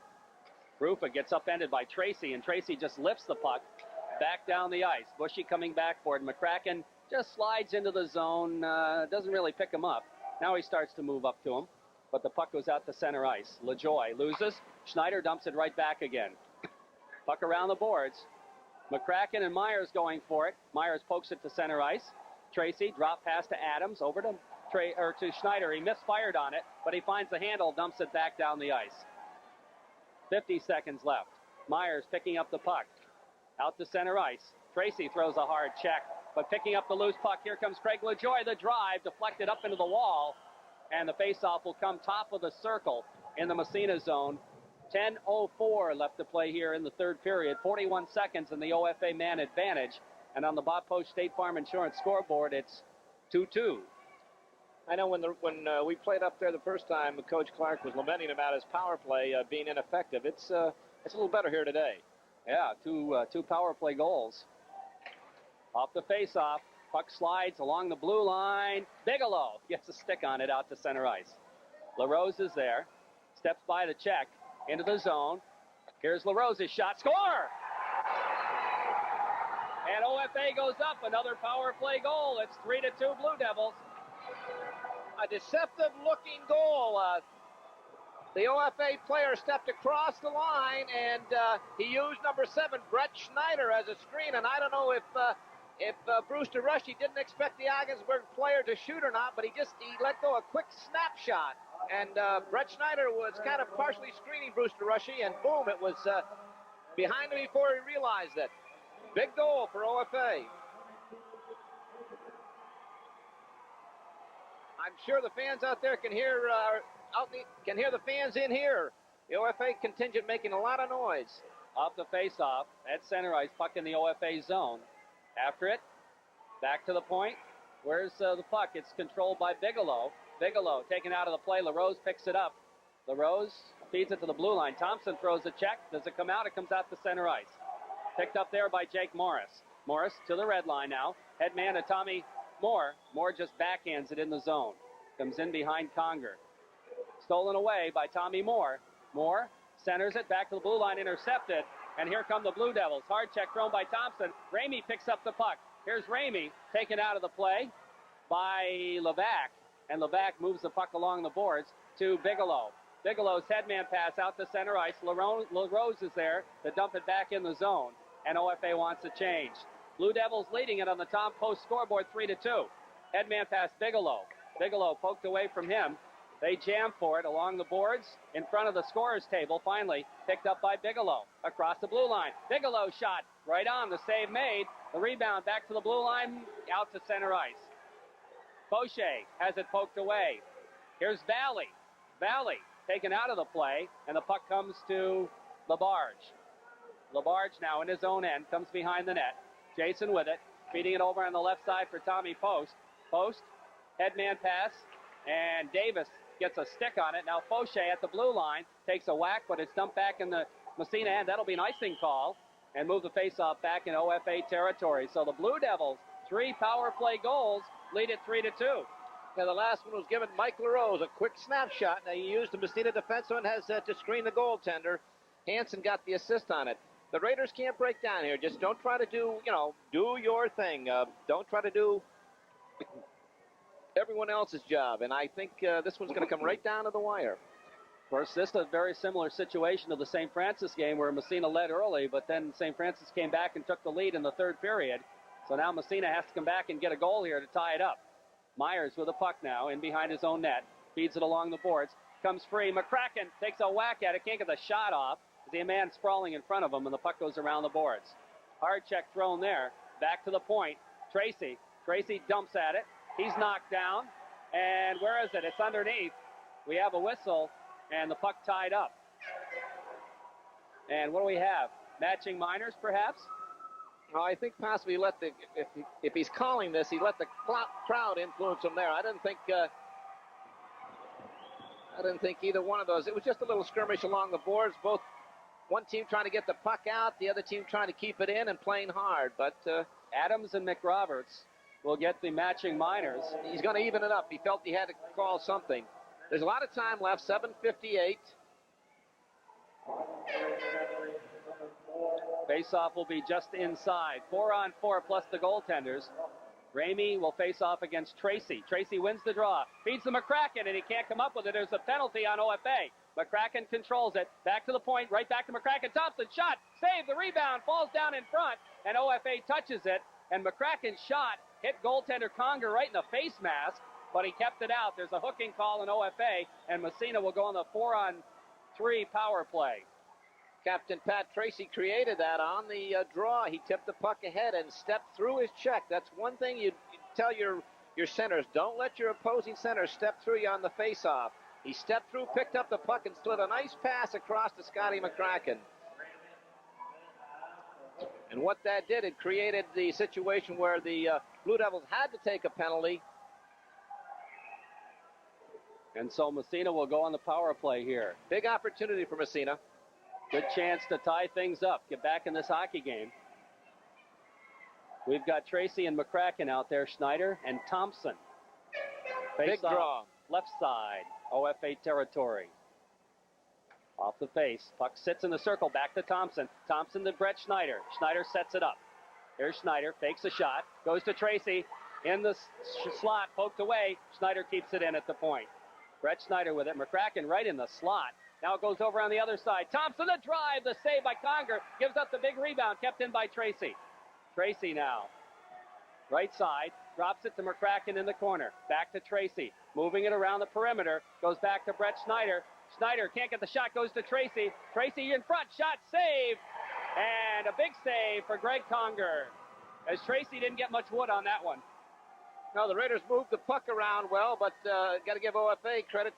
Rufa gets upended by Tracy, and Tracy just lifts the puck back down the ice. Bushy coming back for it. McCracken just slides into the zone, doesn't really pick him up. Now he starts to move up to him, but the puck goes out to center ice. LaJoy loses. Schneider dumps it right back again. Puck around the boards. McCracken and Myers going for it. Myers pokes it to center ice. Tracy, drop pass to Adams, over to Schneider. He misfired on it, but he finds the handle, dumps it back down the ice. 50 seconds left. Myers picking up the puck. Out to center ice. Tracy throws a hard check, but picking up the loose puck. Here comes Craig LaJoy. The drive deflected up into the wall, and the faceoff will come top of the circle in the Massena zone. 10:04 left to play here in the third period. 41 seconds in the OFA man advantage. And on the Bob Post State Farm Insurance scoreboard, it's 2-2. I know when we played up there the first time, Coach Clark was lamenting about his power play being ineffective. It's a little better here today. Yeah, two power play goals. Off the faceoff, puck slides along the blue line. Bigelow gets a stick on it out to center ice. LaRose is there, steps by the check. Into the zone. Here's LaRose's shot. Score! And OFA goes up. Another power play goal. It's 3-2 Blue Devils. A deceptive-looking goal. The OFA player stepped across the line, and he used number 7, Brett Schneider, as a screen. And I don't know if Brewster Rushy didn't expect the Ogdensburg player to shoot or not, but he let go a quick snapshot. And Brett Schneider was kind of partially screening Brewster Rushy, and boom, it was behind him before he realized it. Big goal for OFA. I'm sure the fans out there can hear the fans in here. The OFA contingent making a lot of noise. Off the face-off, at center ice, puck in the OFA zone. After it, back to the point. Where's the puck? It's controlled by Bigelow. Bigelow taken out of the play. LaRose picks it up. LaRose feeds it to the blue line. Thompson throws a check. Does it come out? It comes out to center ice. Picked up there by Jake Morris. Morris to the red line now. Head man to Tommy Moore. Moore just backhands it in the zone. Comes in behind Conger. Stolen away by Tommy Moore. Moore centers it back to the blue line, intercepted. And here come the Blue Devils. Hard check thrown by Thompson. Ramey picks up the puck. Here's Ramey taken out of the play by Levac. And Levac moves the puck along the boards to Bigelow. Bigelow's headman pass out to center ice. LaRose is there to dump it back in the zone. And OFA wants a change. Blue Devils leading it on the Tom Post scoreboard 3-2. Headman pass Bigelow. Bigelow poked away from him. They jam for it along the boards in front of the scorer's table. Finally picked up by Bigelow across the blue line. Bigelow shot right on. The save made. The rebound back to the blue line, out to center ice. Fauché has it poked away. Here's Valley. Valley taken out of the play, and the puck comes to LaBarge. LaBarge now in his own end, comes behind the net. Jason with it, feeding it over on the left side for Tommy Post. Post, headman pass, and Davis gets a stick on it. Now Fauché at the blue line takes a whack, but it's dumped back in the Massena end. That'll be an icing call and move the faceoff back in OFA territory. So the Blue Devils, 3 power play goals, lead it 3-2. Yeah, the last one was given Mike LaRose, a quick snapshot. Now he used the Massena defenseman has to screen the goaltender. Hansen got the assist on it. The Raiders can't break down here. Just don't try to do your thing. Don't try to do everyone else's job. And I think this one's going to come right down to the wire. Of course, this is a very similar situation to the St. Francis game where Massena led early, but then St. Francis came back and took the lead in the third period. So now Massena has to come back and get a goal here to tie it up. Myers with a puck now in behind his own net. Feeds it along the boards. Comes free. McCracken takes a whack at it. Can't get the shot off. The man sprawling in front of him, and the puck goes around the boards. Hard check thrown there. Back to the point. Tracy. Tracy dumps at it. He's knocked down. And where is it? It's underneath. We have a whistle, and the puck tied up. And what do we have? Matching minors, perhaps? Well, I think possibly if he's calling this, he let the crowd influence him there. I didn't think either one of those. It was just a little skirmish along the boards. Both one team trying to get the puck out, the other team trying to keep it in and playing hard. But Adams and McRoberts will get the matching minors. He's going to even it up. He felt he had to call something. There's a lot of time left, 7:58. Face-off will be just inside. 4-on-4 plus the goaltenders. Ramey will face off against Tracy. Tracy wins the draw. Feeds to McCracken, and he can't come up with it. There's a penalty on OFA. McCracken controls it. Back to the point. Right back to McCracken. Thompson shot. Save. The rebound. Falls down in front, and OFA touches it. And McCracken's shot hit goaltender Conger right in the face mask, but he kept it out. There's a hooking call in OFA, and Massena will go on the 4-on-3 power play. Captain Pat Tracy created that on the draw. He tipped the puck ahead and stepped through his check. That's one thing you tell your centers. Don't let your opposing center step through you on the face-off. He stepped through, picked up the puck, and slid a nice pass across to Scotty McCracken. And what that did, it created the situation where the Blue Devils had to take a penalty. And so Massena will go on the power play here. Big opportunity for Massena. Good chance to tie things up, get back in this hockey game. We've got Tracy and McCracken out there, Schneider and Thompson. Face Big draw. Left side, OFA territory. Off the face, puck sits in the circle, back to Thompson. Thompson to Brett Schneider. Schneider sets it up. Here's Schneider, fakes a shot, goes to Tracy, in the slot, poked away. Schneider keeps it in at the point. Brett Schneider with it, McCracken right in the slot. Now it goes over on the other side. Thompson, the drive, the save by Conger, gives up the big rebound, kept in by Tracy. Tracy now, right side, drops it to McCracken in the corner. Back to Tracy, moving it around the perimeter, goes back to Brett Schneider. Schneider can't get the shot, goes to Tracy. Tracy in front, shot, save, and a big save for Greg Conger, as Tracy didn't get much wood on that one. No, the Raiders moved the puck around well, but got to give OFA credit.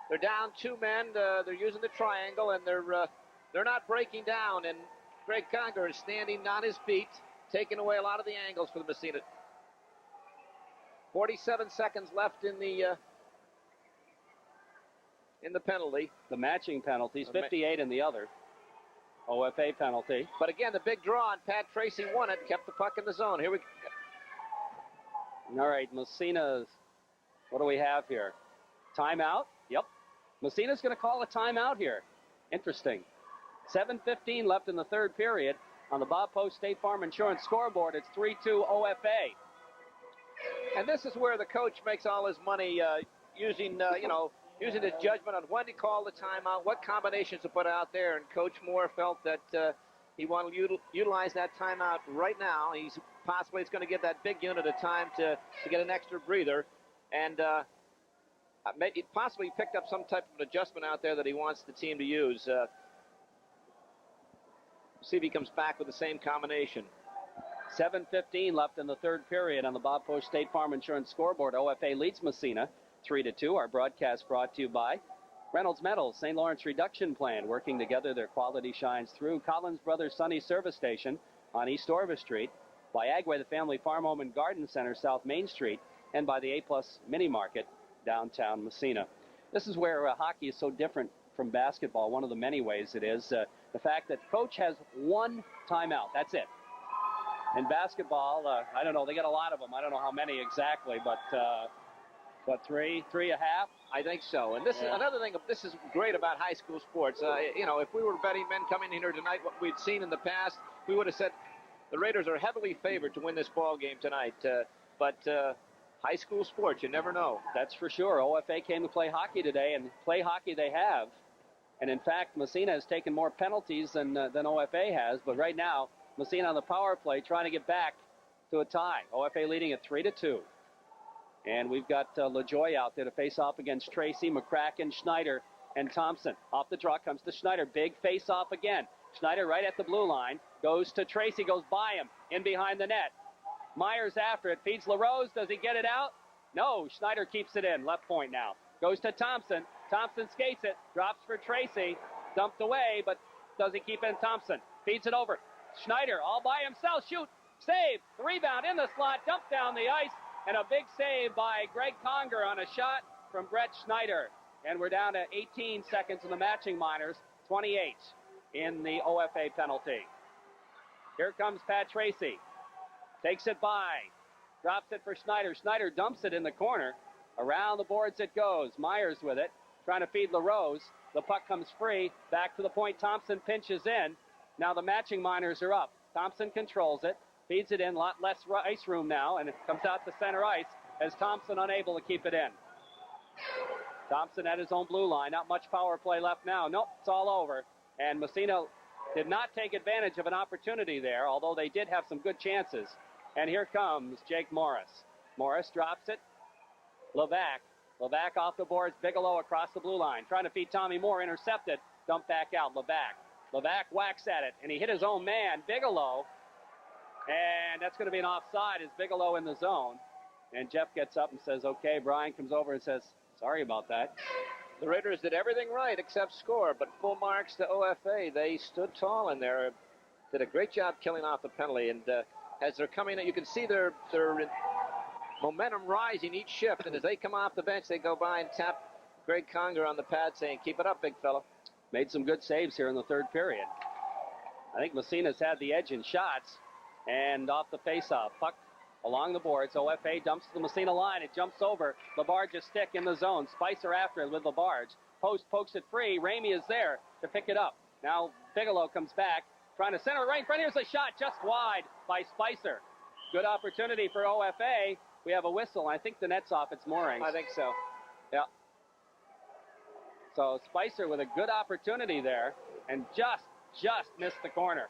They're down 2 men. They're using the triangle, and they're not breaking down. And Greg Conger is standing on his feet, taking away a lot of the angles for the Massena. 47 seconds left in the penalty. The matching penalties, 58 in the other. OFA penalty. But again, the big draw, and Pat Tracy won it, kept the puck in the zone. Here we go. All right, Massena's, what do we have here? Timeout? Yep. Massena's going to call a timeout here. Interesting. 7:15 left in the third period. On the Bob Post State Farm Insurance scoreboard, it's 3-2 OFA. And this is where the coach makes all his money using his judgment on when to call the timeout, what combinations to put out there. And Coach Moore felt that he wanted to utilize that timeout right now. He's going to give that big unit a time to get an extra breather. And possibly picked up some type of an adjustment out there that he wants the team to use. See if he comes back with the same combination. 7:15 left in the third period on the Bob Post State Farm Insurance scoreboard. OFA leads Massena 3-2. Our broadcast brought to you by Reynolds Metals, St. Lawrence Reduction Plan. Working together, their quality shines through. Collins Brothers Sunny Service Station on East Orvis Street. By Agway, the Family Farm Home and Garden Center, South Main Street. And by the A-Plus Mini Market, downtown Massena. This is where hockey is so different from basketball. One of the many ways it is. The fact that coach has one timeout. That's it. In basketball, I don't know. They got a lot of them. I don't know how many exactly, but three and a half? I think so. And this is another thing. This is great about high school sports. If we were betting men coming in here tonight, what we'd seen in the past, we would have said the Raiders are heavily favored to win this ball game tonight. But high school sports, you never know. That's for sure. OFA came to play hockey today, and play hockey they have. And in fact, Massena has taken more penalties than OFA has. But right now, Massena on the power play trying to get back to a tie. OFA leading at 3-2. And we've got LaJoy out there to face off against Tracy, McCracken, Schneider, and Thompson. Off the draw comes to Schneider. Big face off again. Schneider right at the blue line. Goes to Tracy, goes by him, in behind the net. Myers after it, feeds LaRose. Does he get it out? No, Schneider keeps it in. Left point now. Goes to Thompson. Thompson skates it. Drops for Tracy. Dumped away, but does he keep in? Thompson feeds it over. Schneider all by himself. Shoot. Save. The rebound in the slot. Dumped down the ice. And a big save by Greg Conger on a shot from Brett Schneider. And we're down to 18 seconds in the matching minors. 28 in the OFA penalty. Here comes Pat Tracy. Takes it by. Drops it for Schneider. Schneider dumps it in the corner. Around the boards it goes. Myers with it. Trying to feed LaRose. The puck comes free. Back to the point. Thompson pinches in. Now the matching Miners are up. Thompson controls it. Feeds it in. A lot less ice room now. And it comes out to center ice as Thompson unable to keep it in. Thompson at his own blue line. Not much power play left now. Nope, it's all over. And Massena did not take advantage of an opportunity there, although they did have some good chances. And here comes Jake Morris. Morris drops it. Levac off the boards. Bigelow across the blue line. Trying to feed Tommy Moore. Intercepted. Dump back out. Levac whacks at it. And he hit his own man, Bigelow. And that's going to be an offside as Bigelow in the zone. And Jeff gets up and says, okay. Brian comes over and says, sorry about that. The Raiders did everything right except score, but full marks to OFA. They stood tall in there. Did a great job killing off the penalty. And as they're coming in, you can see their momentum rising each shift. And as they come off the bench, they go by and tap Greg Conger on the pad saying, keep it up, big fella. Made some good saves here in the third period. I think Massena's had the edge in shots. And off the faceoff, puck along the boards. OFA dumps to the Massena line. It jumps over. LaBarge's stick in the zone. Spicer after it with LaBarge. Post pokes it free. Ramey is there to pick it up. Now Bigelow comes back. Trying to center it right in front. Here's a shot just wide by Spicer. Good opportunity for OFA. We have a whistle. I think the net's off its moorings. I think so. Yeah. So Spicer with a good opportunity there and just missed the corner.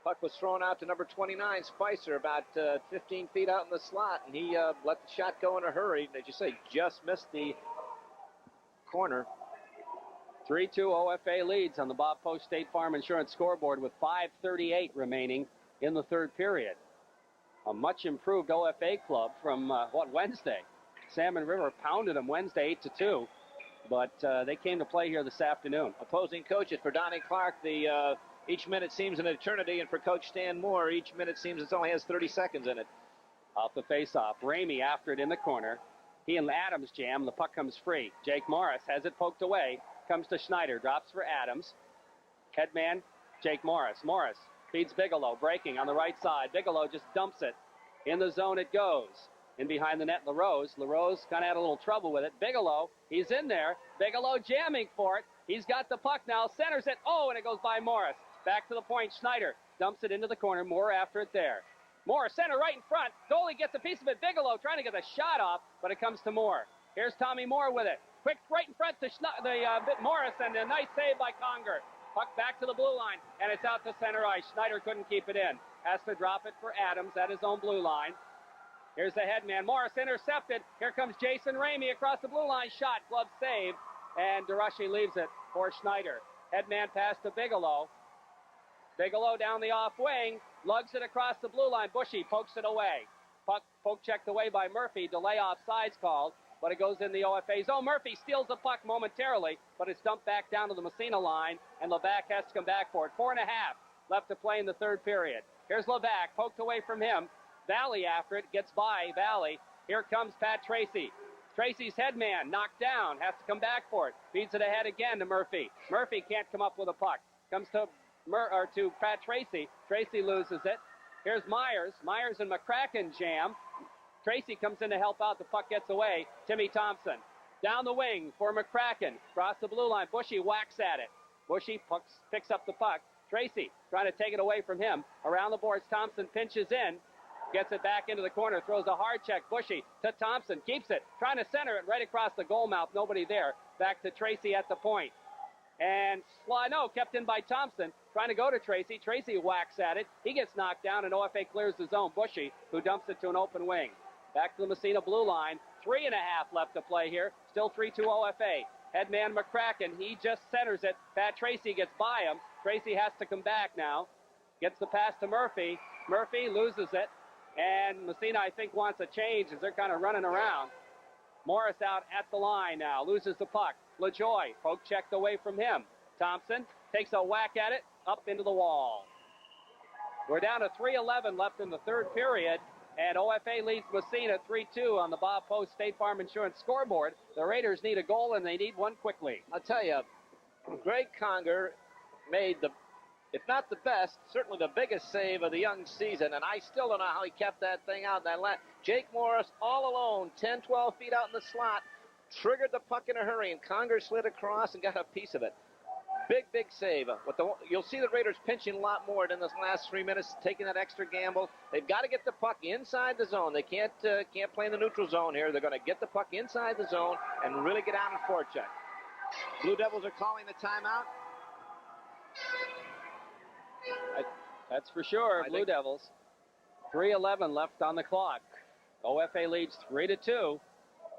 Puck was thrown out to number 29, Spicer, about 15 feet out in the slot, and he let the shot go in a hurry. As you say, just missed the corner. 3-2 OFA leads on the Bob Post State Farm Insurance scoreboard with 5:38 remaining in the third period. A much improved OFA club from, Wednesday? Salmon River pounded them Wednesday 8-2, but they came to play here this afternoon. Opposing coaches for Donnie Clark, each minute seems an eternity, and for Coach Stan Moore, each minute seems it only has 30 seconds in it. Off the faceoff, Ramey after it in the corner. He and Adams jam. The puck comes free. Jake Morris has it poked away. Comes to Schneider. Drops for Adams. Headman, Jake Morris. Morris feeds Bigelow. Breaking on the right side. Bigelow just dumps it. In the zone it goes. In behind the net, LaRose. LaRose kind of had a little trouble with it. Bigelow, he's in there. Bigelow jamming for it. He's got the puck now. Centers it. Oh, and it goes by Morris. Back to the point. Schneider dumps it into the corner. Moore after it there. Moore center right in front. Goalie gets a piece of it. Bigelow trying to get the shot off, but it comes to Moore. Here's Tommy Moore with it. Quick right in front to Morris, and a nice save by Conger. Puck back to the blue line, and it's out to center ice. Schneider couldn't keep it in. Has to drop it for Adams at his own blue line. Here's the headman. Morris intercepted. Here comes Jason Ramey across the blue line. Shot, glove save, and DeRushy leaves it for Schneider. Headman pass to Bigelow. Bigelow down the off wing, lugs it across the blue line. Bushy pokes it away. Puck poke checked away by Murphy. Delay offsides called, but it goes in the OFA zone. Murphy steals the puck momentarily, but it's dumped back down to the Massena line, and Levac has to come back for it. 4.5 left to play in the third period. Here's Levac, poked away from him. Valley after it, gets by Valley. Here comes Pat Tracy. Tracy's headman knocked down, has to come back for it. Feeds it ahead again to Murphy. Murphy can't come up with a puck. Comes to Pat Tracy. Tracy loses it. Here's Myers. Myers and McCracken jam. Tracy comes in to help out. The puck gets away. Timmy Thompson. Down the wing for McCracken. Across the blue line. Bushy whacks at it. Bushy picks up the puck. Tracy trying to take it away from him. Around the boards, Thompson pinches in. Gets it back into the corner. Throws a hard check. Bushy to Thompson. Keeps it. Trying to center it right across the goal mouth. Nobody there. Back to Tracy at the point. And kept in by Thompson. Trying to go to Tracy. Tracy whacks at it. He gets knocked down, and OFA clears the zone. Bushy, who dumps it to an open wing. Back to the Massena blue line. 3.5 left to play here. Still 3-2 OFA. Headman McCracken, he just centers it. Pat Tracy gets by him. Tracy has to come back now. Gets the pass to Murphy. Murphy loses it. And Massena, I think, wants a change as they're kind of running around. Morris out at the line now. Loses the puck. LaJoy, poke checked away from him. Thompson takes a whack at it. Up into the wall. We're down to 3:11 left in the third period. And OFA leads Massena 3-2 on the Bob Post State Farm Insurance scoreboard. The Raiders need a goal, and they need one quickly. I'll tell you, Greg Conger made the if not the best, certainly the biggest save of the young season. And I still don't know how he kept that thing out. Jake Morris all alone, 10, 12 feet out in the slot, triggered the puck in a hurry, and Conger slid across and got a piece of it. Big save. You'll see the Raiders pinching a lot more in this last 3 minutes, taking that extra gamble. They've got to get the puck inside the zone. They can't play in the neutral zone here. They're going to get the puck inside the zone and really get out and forecheck. Blue Devils are calling the timeout. That's for sure. Blue Devils. 3:11 left on the clock. OFA leads 3-2,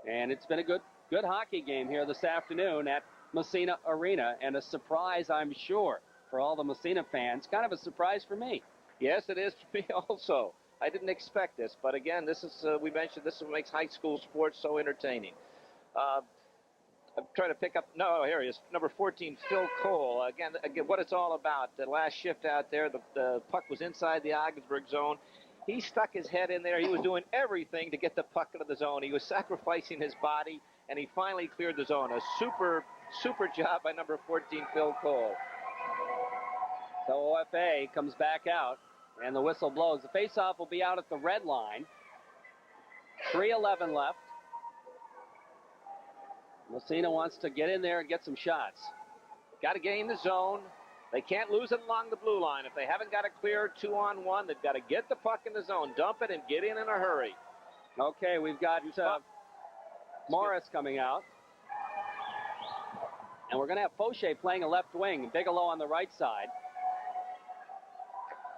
and it's been a good hockey game here this afternoon at Massena Arena, and a surprise, I'm sure, for all the Massena fans. Kind of a surprise for me. Yes, it is for me also. I didn't expect this, but again, this is we mentioned this is what makes high school sports so entertaining. I'm trying to pick up. No, here he is, number 14, Phil Cole. Again, what it's all about. The last shift out there, the puck was inside the Ogdensburg zone. He stuck his head in there. He was doing everything to get the puck into the zone. He was sacrificing his body, and he finally cleared the zone. A super job by number 14, Phil Cole. So OFA comes back out, and the whistle blows. The faceoff will be out at the red line. 3:11 left. Massena wants to get in there and get some shots. Got to gain the zone. They can't lose it along the blue line. If they haven't got a clear 2-on-1, they've got to get the puck in the zone, dump it, and get in a hurry. Okay, we've got Morris coming out. And we're going to have Fauché playing a left wing, Bigelow on the right side.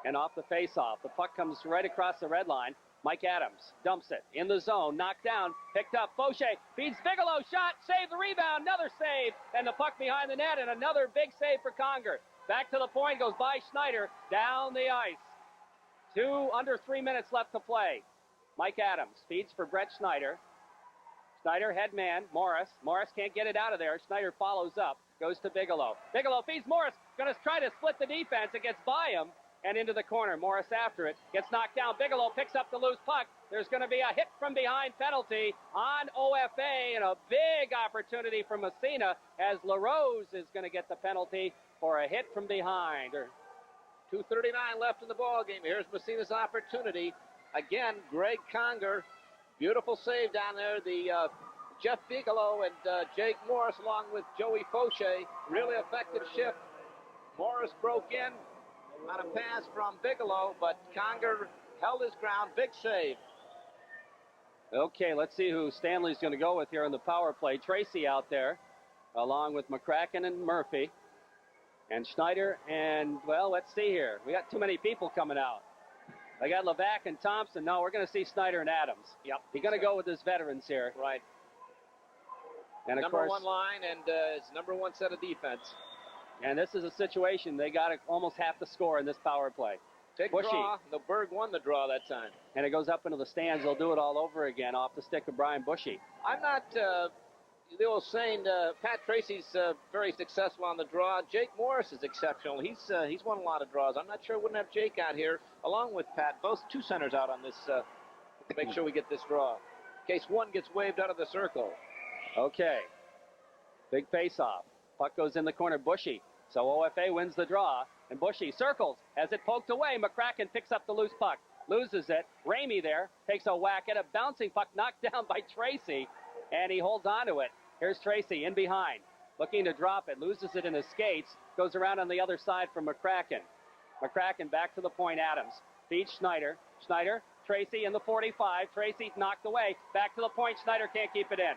And off the faceoff, the puck comes right across the red line. Mike Adams dumps it in the zone, knocked down, picked up. Fauché feeds Bigelow, shot, save the rebound, another save, and the puck behind the net, and another big save for Conger. Back to the point, goes by Schneider, down the ice. Under 3 minutes left to play. Mike Adams feeds for Brett Schneider. Schneider, head man, Morris. Morris can't get it out of there. Schneider follows up, goes to Bigelow. Bigelow feeds Morris, going to try to split the defense. It gets by him and into the corner. Morris after it, gets knocked down. Bigelow picks up the loose puck. There's going to be a hit from behind penalty on OFA, and a big opportunity for Massena as LaRose is going to get the penalty for a hit from behind. 2:39 left in the ball game. Here's Massena's opportunity. Again, Greg Conger. Beautiful save down there. The Jeff Bigelow and Jake Morris, along with Joey Fauché, really effective shift. Morris broke in on a pass from Bigelow, but Conger held his ground. Big save. Okay, let's see who Stanley's going to go with here on the power play. Tracy out there, along with McCracken and Murphy. And Schneider and, well, let's see here. We got too many people coming out. I got Levac and Thompson. No, we're going to see Schneider and Adams. Yep. He's going to go with his veterans here. Right. And of number course, one line and his number one set of defense. And this is a situation they got to almost have to score in this power play. Big Bushy. draw. The Berg won the draw that time. And it goes up into the stands. They'll do it all over again off the stick of Brian Bushy. I'm not... they were saying Pat Tracy's very successful on the draw. Jake Morris is exceptional. He's won a lot of draws. I'm not sure we wouldn't have Jake out here along with Pat. Both two centers out on this to make sure we get this draw. In case one gets waved out of the circle. Okay. Big face-off. Puck goes in the corner. Bushy. So OFA wins the draw. And Bushy circles. Has it poked away. McCracken picks up the loose puck. Loses it. Ramey there takes a whack at a bouncing puck knocked down by Tracy. And he holds on to it. Here's Tracy in behind, looking to drop it, loses it in his skates, goes around on the other side for McCracken. McCracken back to the point, Adams. Feeds Schneider. Schneider, Tracy in the 45. Tracy knocked away. Back to the point, Schneider can't keep it in.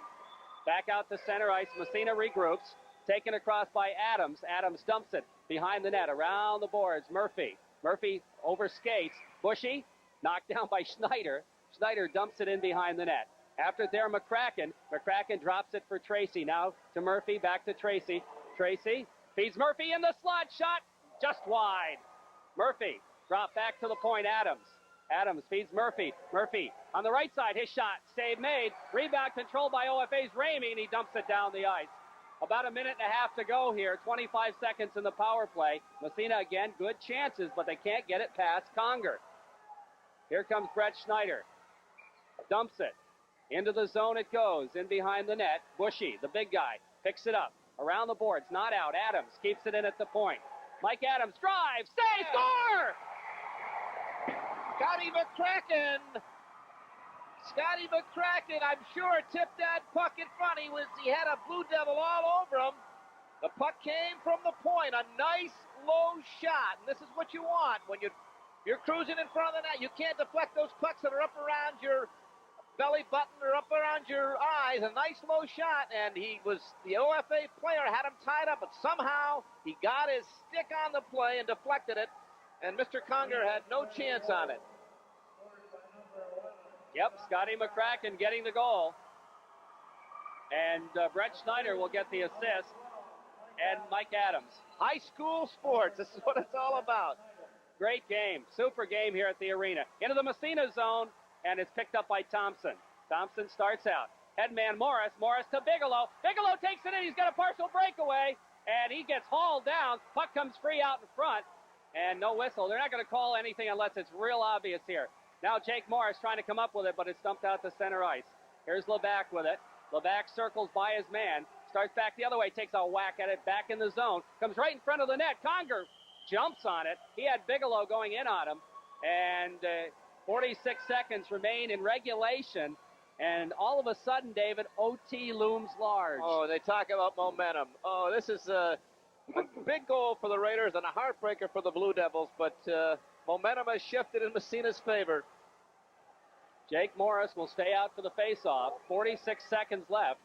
Back out to center ice, Massena regroups. Taken across by Adams. Adams dumps it behind the net, around the boards. Murphy. Murphy over skates. Bushy, knocked down by Schneider. Schneider dumps it in behind the net. After there, McCracken. McCracken drops it for Tracy. Now to Murphy, back to Tracy. Tracy feeds Murphy in the slot. Shot just wide. Murphy drop back to the point. Adams. Adams feeds Murphy. Murphy on the right side. His shot. Save made. Rebound controlled by OFA's Ramey, and he dumps it down the ice. About a minute and a half to go here. 25 seconds in the power play. Massena again, good chances, but they can't get it past Conger. Here comes Brett Schneider. Dumps it. Into the zone it goes, in behind the net. Bushy, the big guy, picks it up. Around the boards, not out. Adams keeps it in at the point. Mike Adams drives, save, score! Scotty McCracken, I'm sure, tipped that puck in front. He had a Blue Devil all over him. The puck came from the point, a nice low shot, and this is what you want when you're cruising in front of the net. You can't deflect those pucks that are up around your belly button or up around your eyes. A nice low shot, and the OFA player had him tied up, but somehow he got his stick on the play and deflected it, and Mr. Conger had no chance on it. Yep, Scotty McCracken getting the goal. And Brett Schneider will get the assist. And Mike Adams. High school sports, this is what it's all about. Great game, super game here at the arena. Into the Massena zone, and it's picked up by Thompson. Thompson starts out. Headman Morris to Bigelow. Bigelow takes it in, he's got a partial breakaway, and he gets hauled down. Puck comes free out in front, and no whistle. They're not going to call anything unless it's real obvious here. Now Jake Morris trying to come up with it, but it's dumped out to center ice. Here's Levac with it. Levac circles by his man. Starts back the other way, takes a whack at it, back in the zone. Comes right in front of the net. Conger jumps on it. He had Bigelow going in on him. And 46 seconds remain in regulation. And all of a sudden, David, OT looms large. Oh, they talk about momentum. Oh, this is a big goal for the Raiders and a heartbreaker for the Blue Devils. But momentum has shifted in Massena's favor. Jake Morris will stay out for the faceoff. 46 seconds left.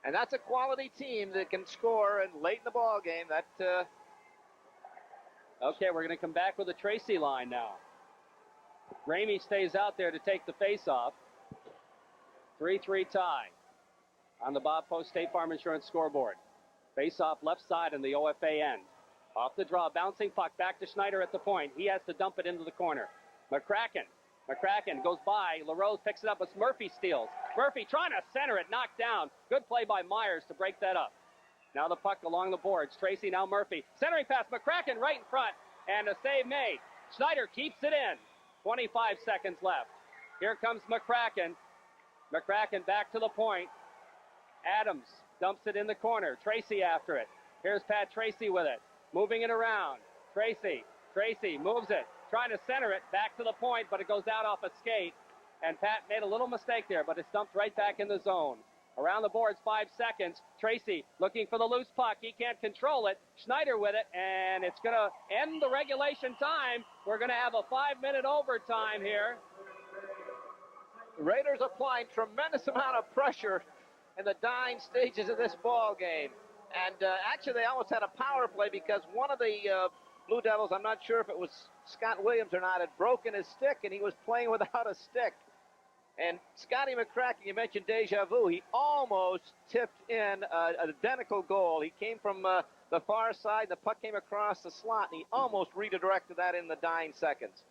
And that's a quality team that can score and late in the ball game. Okay, we're going to come back with a Tracy line now. Ramey stays out there to take the faceoff. 3-3 tie on the Bob Post State Farm Insurance scoreboard. Faceoff left side in the OFA end. Off the draw, bouncing puck back to Schneider at the point. He has to dump it into the corner. McCracken goes by. LaRose picks it up, but Murphy steals. Murphy trying to center it, knocked down. Good play by Myers to break that up. Now the puck along the boards. Tracy, now Murphy. Centering pass, McCracken right in front, and a save made. Schneider keeps it in. 25 seconds left. Here comes McCracken. McCracken back to the point. Adams dumps it in the corner. Tracy after it. Here's Pat Tracy with it. Moving it around. Tracy moves it. Trying to center it back to the point, but it goes out off a skate. And Pat made a little mistake there, but it's dumped right back in the zone. Around the boards, 5 seconds. Tracy looking for the loose puck. He can't control it. Schneider with it, and it's going to end the regulation time. We're going to have a 5-minute overtime here. The Raiders applying tremendous amount of pressure in the dying stages of this ball game. And actually, they almost had a power play because one of the Blue Devils, I'm not sure if it was Scott Williams or not, had broken his stick, and he was playing without a stick. And Scotty McCracken, you mentioned deja vu. He almost tipped in an identical goal. He came from the far side. The puck came across the slot, and he almost redirected that in the dying seconds.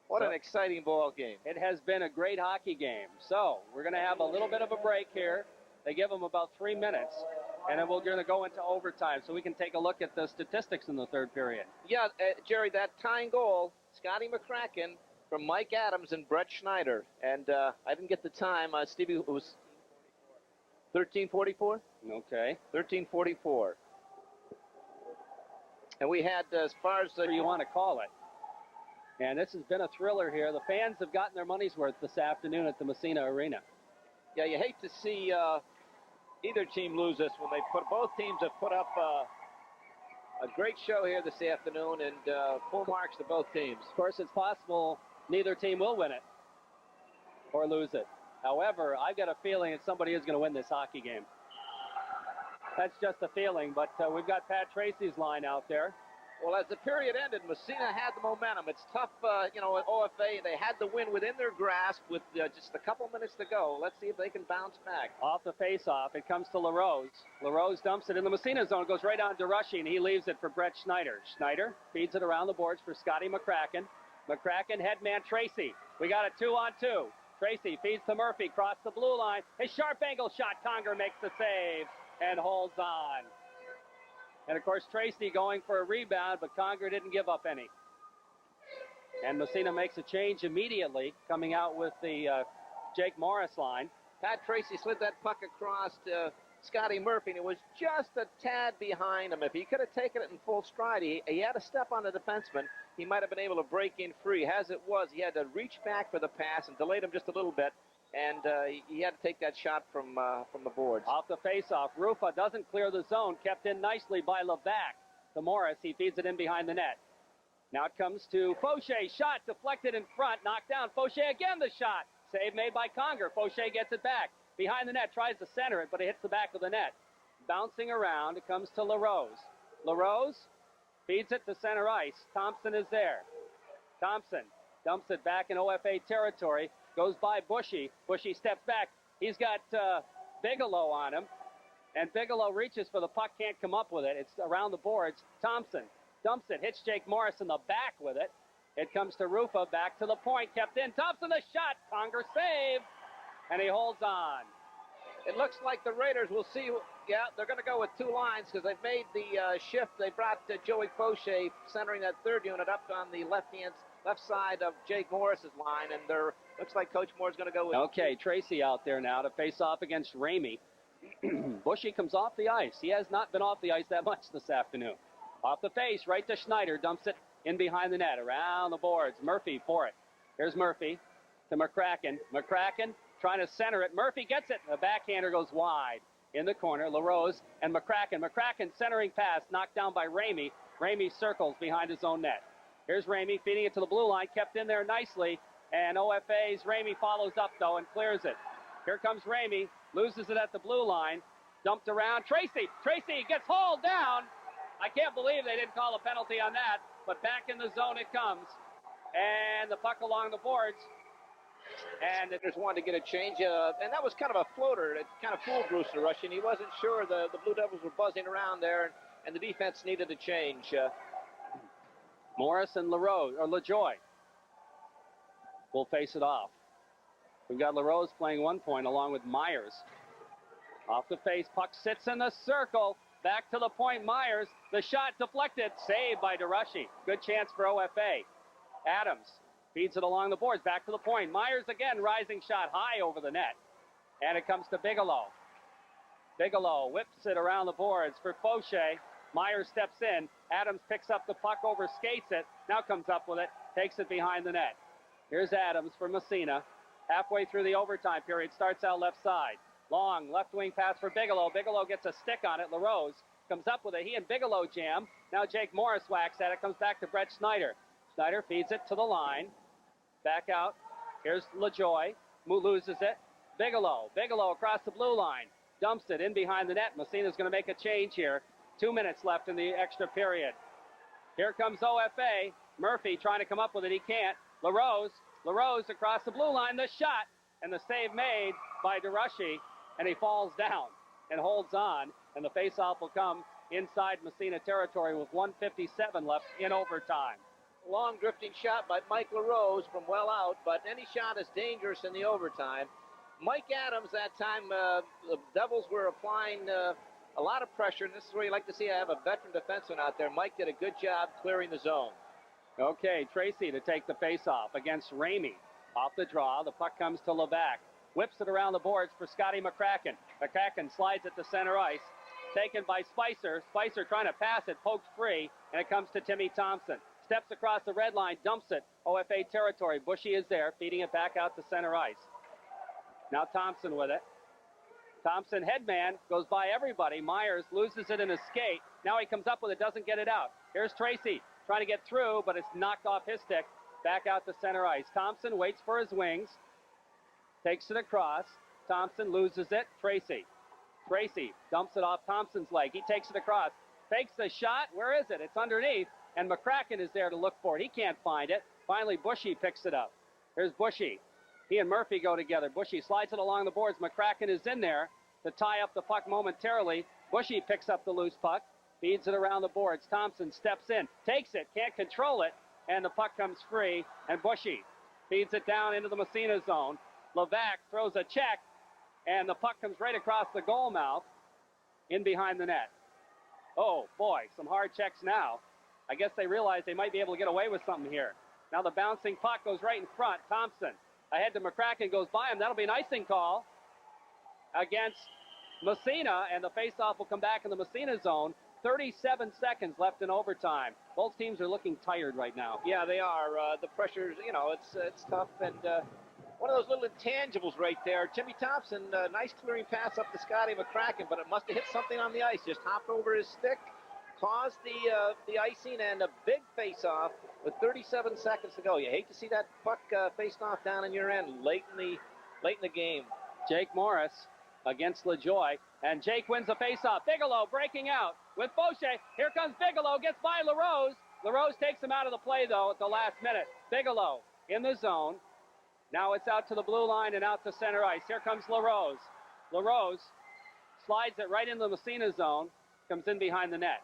What an exciting ball game. It has been a great hockey game. So we're going to have a little bit of a break here. They give them about 3 minutes, and then we're going to go into overtime so we can take a look at the statistics in the third period. Yeah, Jerry, that tying goal, Scotty McCracken from Mike Adams and Brett Schneider. And I didn't get the time. Stevie, it was 13:44? Okay. 13:44. And we had, as far as... you want to call it. And this has been a thriller here. The fans have gotten their money's worth this afternoon at the Massena Arena. Yeah, you hate to see either team lose this when both teams have put up a great show here this afternoon, and full marks to both teams. Of course, it's possible neither team will win it or lose it. However, I've got a feeling that somebody is going to win this hockey game. That's just a feeling, but we've got Pat Tracy's line out there. Well, as the period ended, Massena had the momentum. It's tough, at OFA. They had the win within their grasp with just a couple minutes to go. Let's see if they can bounce back. Off the face-off, it comes to LaRose. LaRose dumps it in the Massena zone, goes right on to Rushy, and he leaves it for Brett Schneider. Schneider feeds it around the boards for Scotty McCracken. McCracken, headman Tracy. We got a 2-on-2. Tracy feeds to Murphy, cross the blue line. His sharp angle shot, Conger makes the save and holds on. And, of course, Tracy going for a rebound, but Conger didn't give up any. And Massena makes a change immediately, coming out with the Jake Morris line. Pat Tracy slid that puck across to Scotty Murphy, and it was just a tad behind him. If he could have taken it in full stride, he had to step on the defenseman. He might have been able to break in free. As it was, he had to reach back for the pass and delayed him just a little bit, and he had to take that shot from the boards. Off the faceoff, Rufa doesn't clear the zone, kept in nicely by Levac. To Morris, he feeds it in behind the net. Now it comes to Fauché, shot deflected in front, knocked down. Fauché again the shot, save made by Conger. Fauché gets it back. Behind the net, tries to center it, but it hits the back of the net. Bouncing around, it comes to LaRose. LaRose feeds it to center ice. Thompson is there. Thompson dumps it back in OFA territory, goes by Bushy. Bushy steps back. He's got Bigelow on him, and Bigelow reaches for the puck, can't come up with it. It's around the boards. Thompson dumps it, hits Jake Morris in the back with it. It comes to Rufa, back to the point, kept in. Thompson the shot, Conger save, and he holds on. It looks like the Raiders will see. Yeah, they're going to go with two lines because they've made the shift. They brought Joey Fauché centering that third unit up on the left side of Jake Morris's line, and looks like Coach Moore's going to go with. Okay, Tracy out there now to face off against Ramey. Bushy comes off the ice. He has not been off the ice that much this afternoon. Off the face, right to Schneider, dumps it in behind the net, around the boards. Murphy for it. Here's Murphy to McCracken. McCracken trying to center it. Murphy gets it. The backhander goes wide in the corner. LaRose and McCracken. McCracken centering pass, knocked down by Ramey. Ramey circles behind his own net. Here's Ramey feeding it to the blue line, kept in there nicely. And OFA's Ramey follows up, though, and clears it. Here comes Ramey, loses it at the blue line. Dumped around. Tracy gets hauled down. I can't believe they didn't call a penalty on that, but back in the zone it comes. And the puck along the boards. And they just wanted to get a change, and that was kind of a floater. It kind of fooled Brewster Russian. He wasn't sure the Blue Devils were buzzing around there, and the defense needed a change. Morris and LaJoy will face it off. We've got LaRose playing 1 point along with Myers. Off the face, puck sits in the circle. Back to the point, Myers. The shot deflected, saved by DeRushy. Good chance for OFA. Adams feeds it along the boards, back to the point. Myers again, rising shot high over the net. And it comes to Bigelow. Bigelow whips it around the boards for Fauché. Myers steps in. Adams picks up the puck, over skates it. Now comes up with it, takes it behind the net. Here's Adams for Massena. Halfway through the overtime period, starts out left side. Long left wing pass for Bigelow. Bigelow gets a stick on it. LaRose comes up with it. He and Bigelow jam. Now Jake Morris whacks at it. Comes back to Brett Schneider. Schneider feeds it to the line. Back out. Here's LaJoy. Loses it. Bigelow across the blue line. Dumps it in behind the net. Massena's going to make a change here. 2 minutes left in the extra period. Here comes OFA. Murphy trying to come up with it. He can't. LaRose across the blue line. The shot. And the save made by DeRushy. And he falls down and holds on. And the faceoff will come inside Massena territory with 1:57 left in overtime. Long drifting shot by Mike LaRose from well out, but any shot is dangerous in the overtime. Mike Adams, that time, the Devils were applying a lot of pressure, and this is where you like to see I have a veteran defenseman out there. Mike did a good job clearing the zone. Okay, Tracy to take the faceoff against Ramey. Off the draw, the puck comes to Levac. Whips it around the boards for Scotty McCracken. McCracken slides it to center ice. Taken by Spicer. Spicer trying to pass it, poked free, and it comes to Timmy Thompson. Steps across the red line, dumps it. OFA territory. Bushy is there, feeding it back out to center ice. Now Thompson with it. Thompson, headman, goes by everybody. Myers loses it in a skate. Now he comes up with it, doesn't get it out. Here's Tracy trying to get through, but it's knocked off his stick. Back out to center ice. Thompson waits for his wings. Takes it across. Thompson loses it. Tracy dumps it off Thompson's leg. He takes it across. Fakes the shot. Where is it? It's underneath. And McCracken is there to look for it. He can't find it. Finally, Bushy picks it up. Here's Bushy. He and Murphy go together. Bushy slides it along the boards. McCracken is in there to tie up the puck momentarily. Bushy picks up the loose puck. Feeds it around the boards. Thompson steps in. Takes it. Can't control it. And the puck comes free. And Bushy feeds it down into the Massena zone. Levac throws a check, and the puck comes right across the goal mouth in behind the net. Oh, boy, some hard checks now. I guess they realize they might be able to get away with something here. Now the bouncing puck goes right in front. Thompson ahead to McCracken, goes by him. That'll be an icing call against Massena, and the faceoff will come back in the Massena zone. 37 seconds left in overtime. Both teams are looking tired right now. Yeah, they are. The pressure's, it's tough, and one of those little intangibles right there. Timmy Thompson, nice clearing pass up to Scotty McCracken, but it must have hit something on the ice. Just hopped over his stick, caused the icing, and a big face-off with 37 seconds to go. You hate to see that puck faced off down in your end late in the game. Jake Morris against LaJoy, and Jake wins the faceoff. Bigelow breaking out with Boucher. Here comes Bigelow, gets by LaRose. LaRose takes him out of the play, though, at the last minute. Bigelow in the zone. Now it's out to the blue line and out to center ice. Here comes LaRose. LaRose slides it right into the Massena zone, comes in behind the net.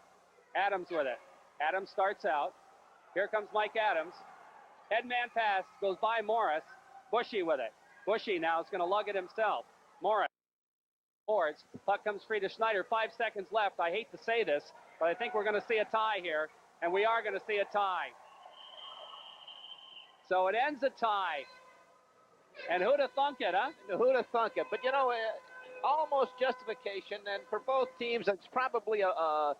Adams with it. Adams starts out. Here comes Mike Adams. Headman pass goes by Morris. Bushy with it. Bushy now is going to lug it himself. Morris. Boards. Puck comes free to Schneider. 5 seconds left. I hate to say this, but I think we're going to see a tie here, and we are going to see a tie. So it ends a tie. And who'd have thunk it, huh? Who'd have thunk it? But, almost justification, and for both teams, it's probably the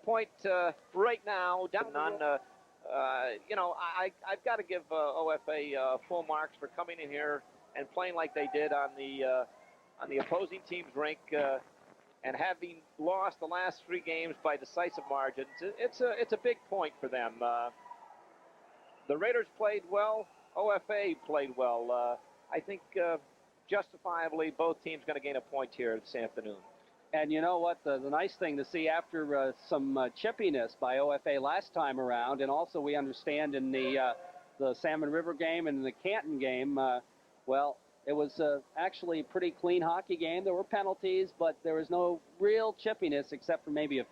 point right now. I've got to give OFA full marks for coming in here and playing like they did on the opposing team's rink, and having lost the last 3 games by decisive margins. It's a big point for them. The Raiders played well. OFA played well. I think justifiably both teams going to gain a point here this afternoon. And you know what? The nice thing to see after some chippiness by OFA last time around, and also we understand in the Salmon River game and the Canton game, well, it was actually a pretty clean hockey game. There were penalties, but there was no real chippiness except for maybe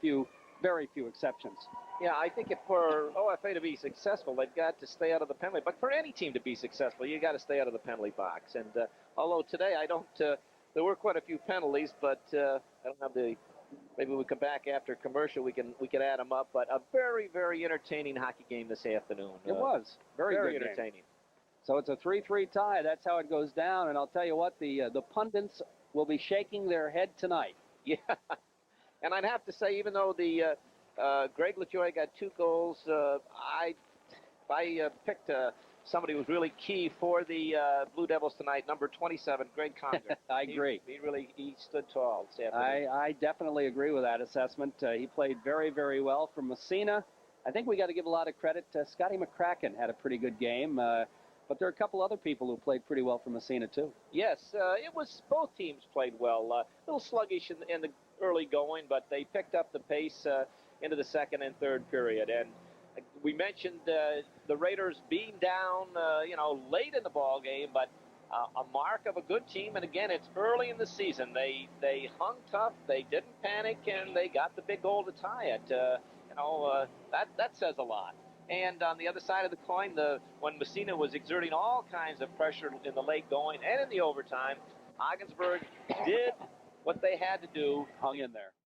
very few exceptions. Yeah, I think if for OFA to be successful, they've got to stay out of the penalty. But for any team to be successful, you got to stay out of the penalty box. And although today I don't, there were quite a few penalties, but I don't have the. Maybe we come back after commercial. We can add them up. But a very, very entertaining hockey game this afternoon. It was very good entertaining. Game. So it's a 3-3 tie. That's how it goes down. And I'll tell you what, the pundits will be shaking their head tonight. Yeah, and I'd have to say, even though the Greg LaJoy got 2 goals, I picked somebody who was really key for the Blue Devils tonight, number 27, Greg Conger. I agree. He stood tall this afternoon. I definitely agree with that assessment. He played very, very well for Massena. I think we got to give a lot of credit to Scotty McCracken. Had a pretty good game. But there are a couple other people who played pretty well for Massena, too. Yes, it was both teams played well. A little sluggish in the early going, but they picked up the pace into the second and third period. And we mentioned the Raiders being down, late in the ball game, but a mark of a good team. And again, it's early in the season. They hung tough, they didn't panic, and they got the big goal to tie it. That says a lot. And on the other side of the coin, when Massena was exerting all kinds of pressure in the late going and in the overtime, Ogdensburg did what they had to do, hung in there.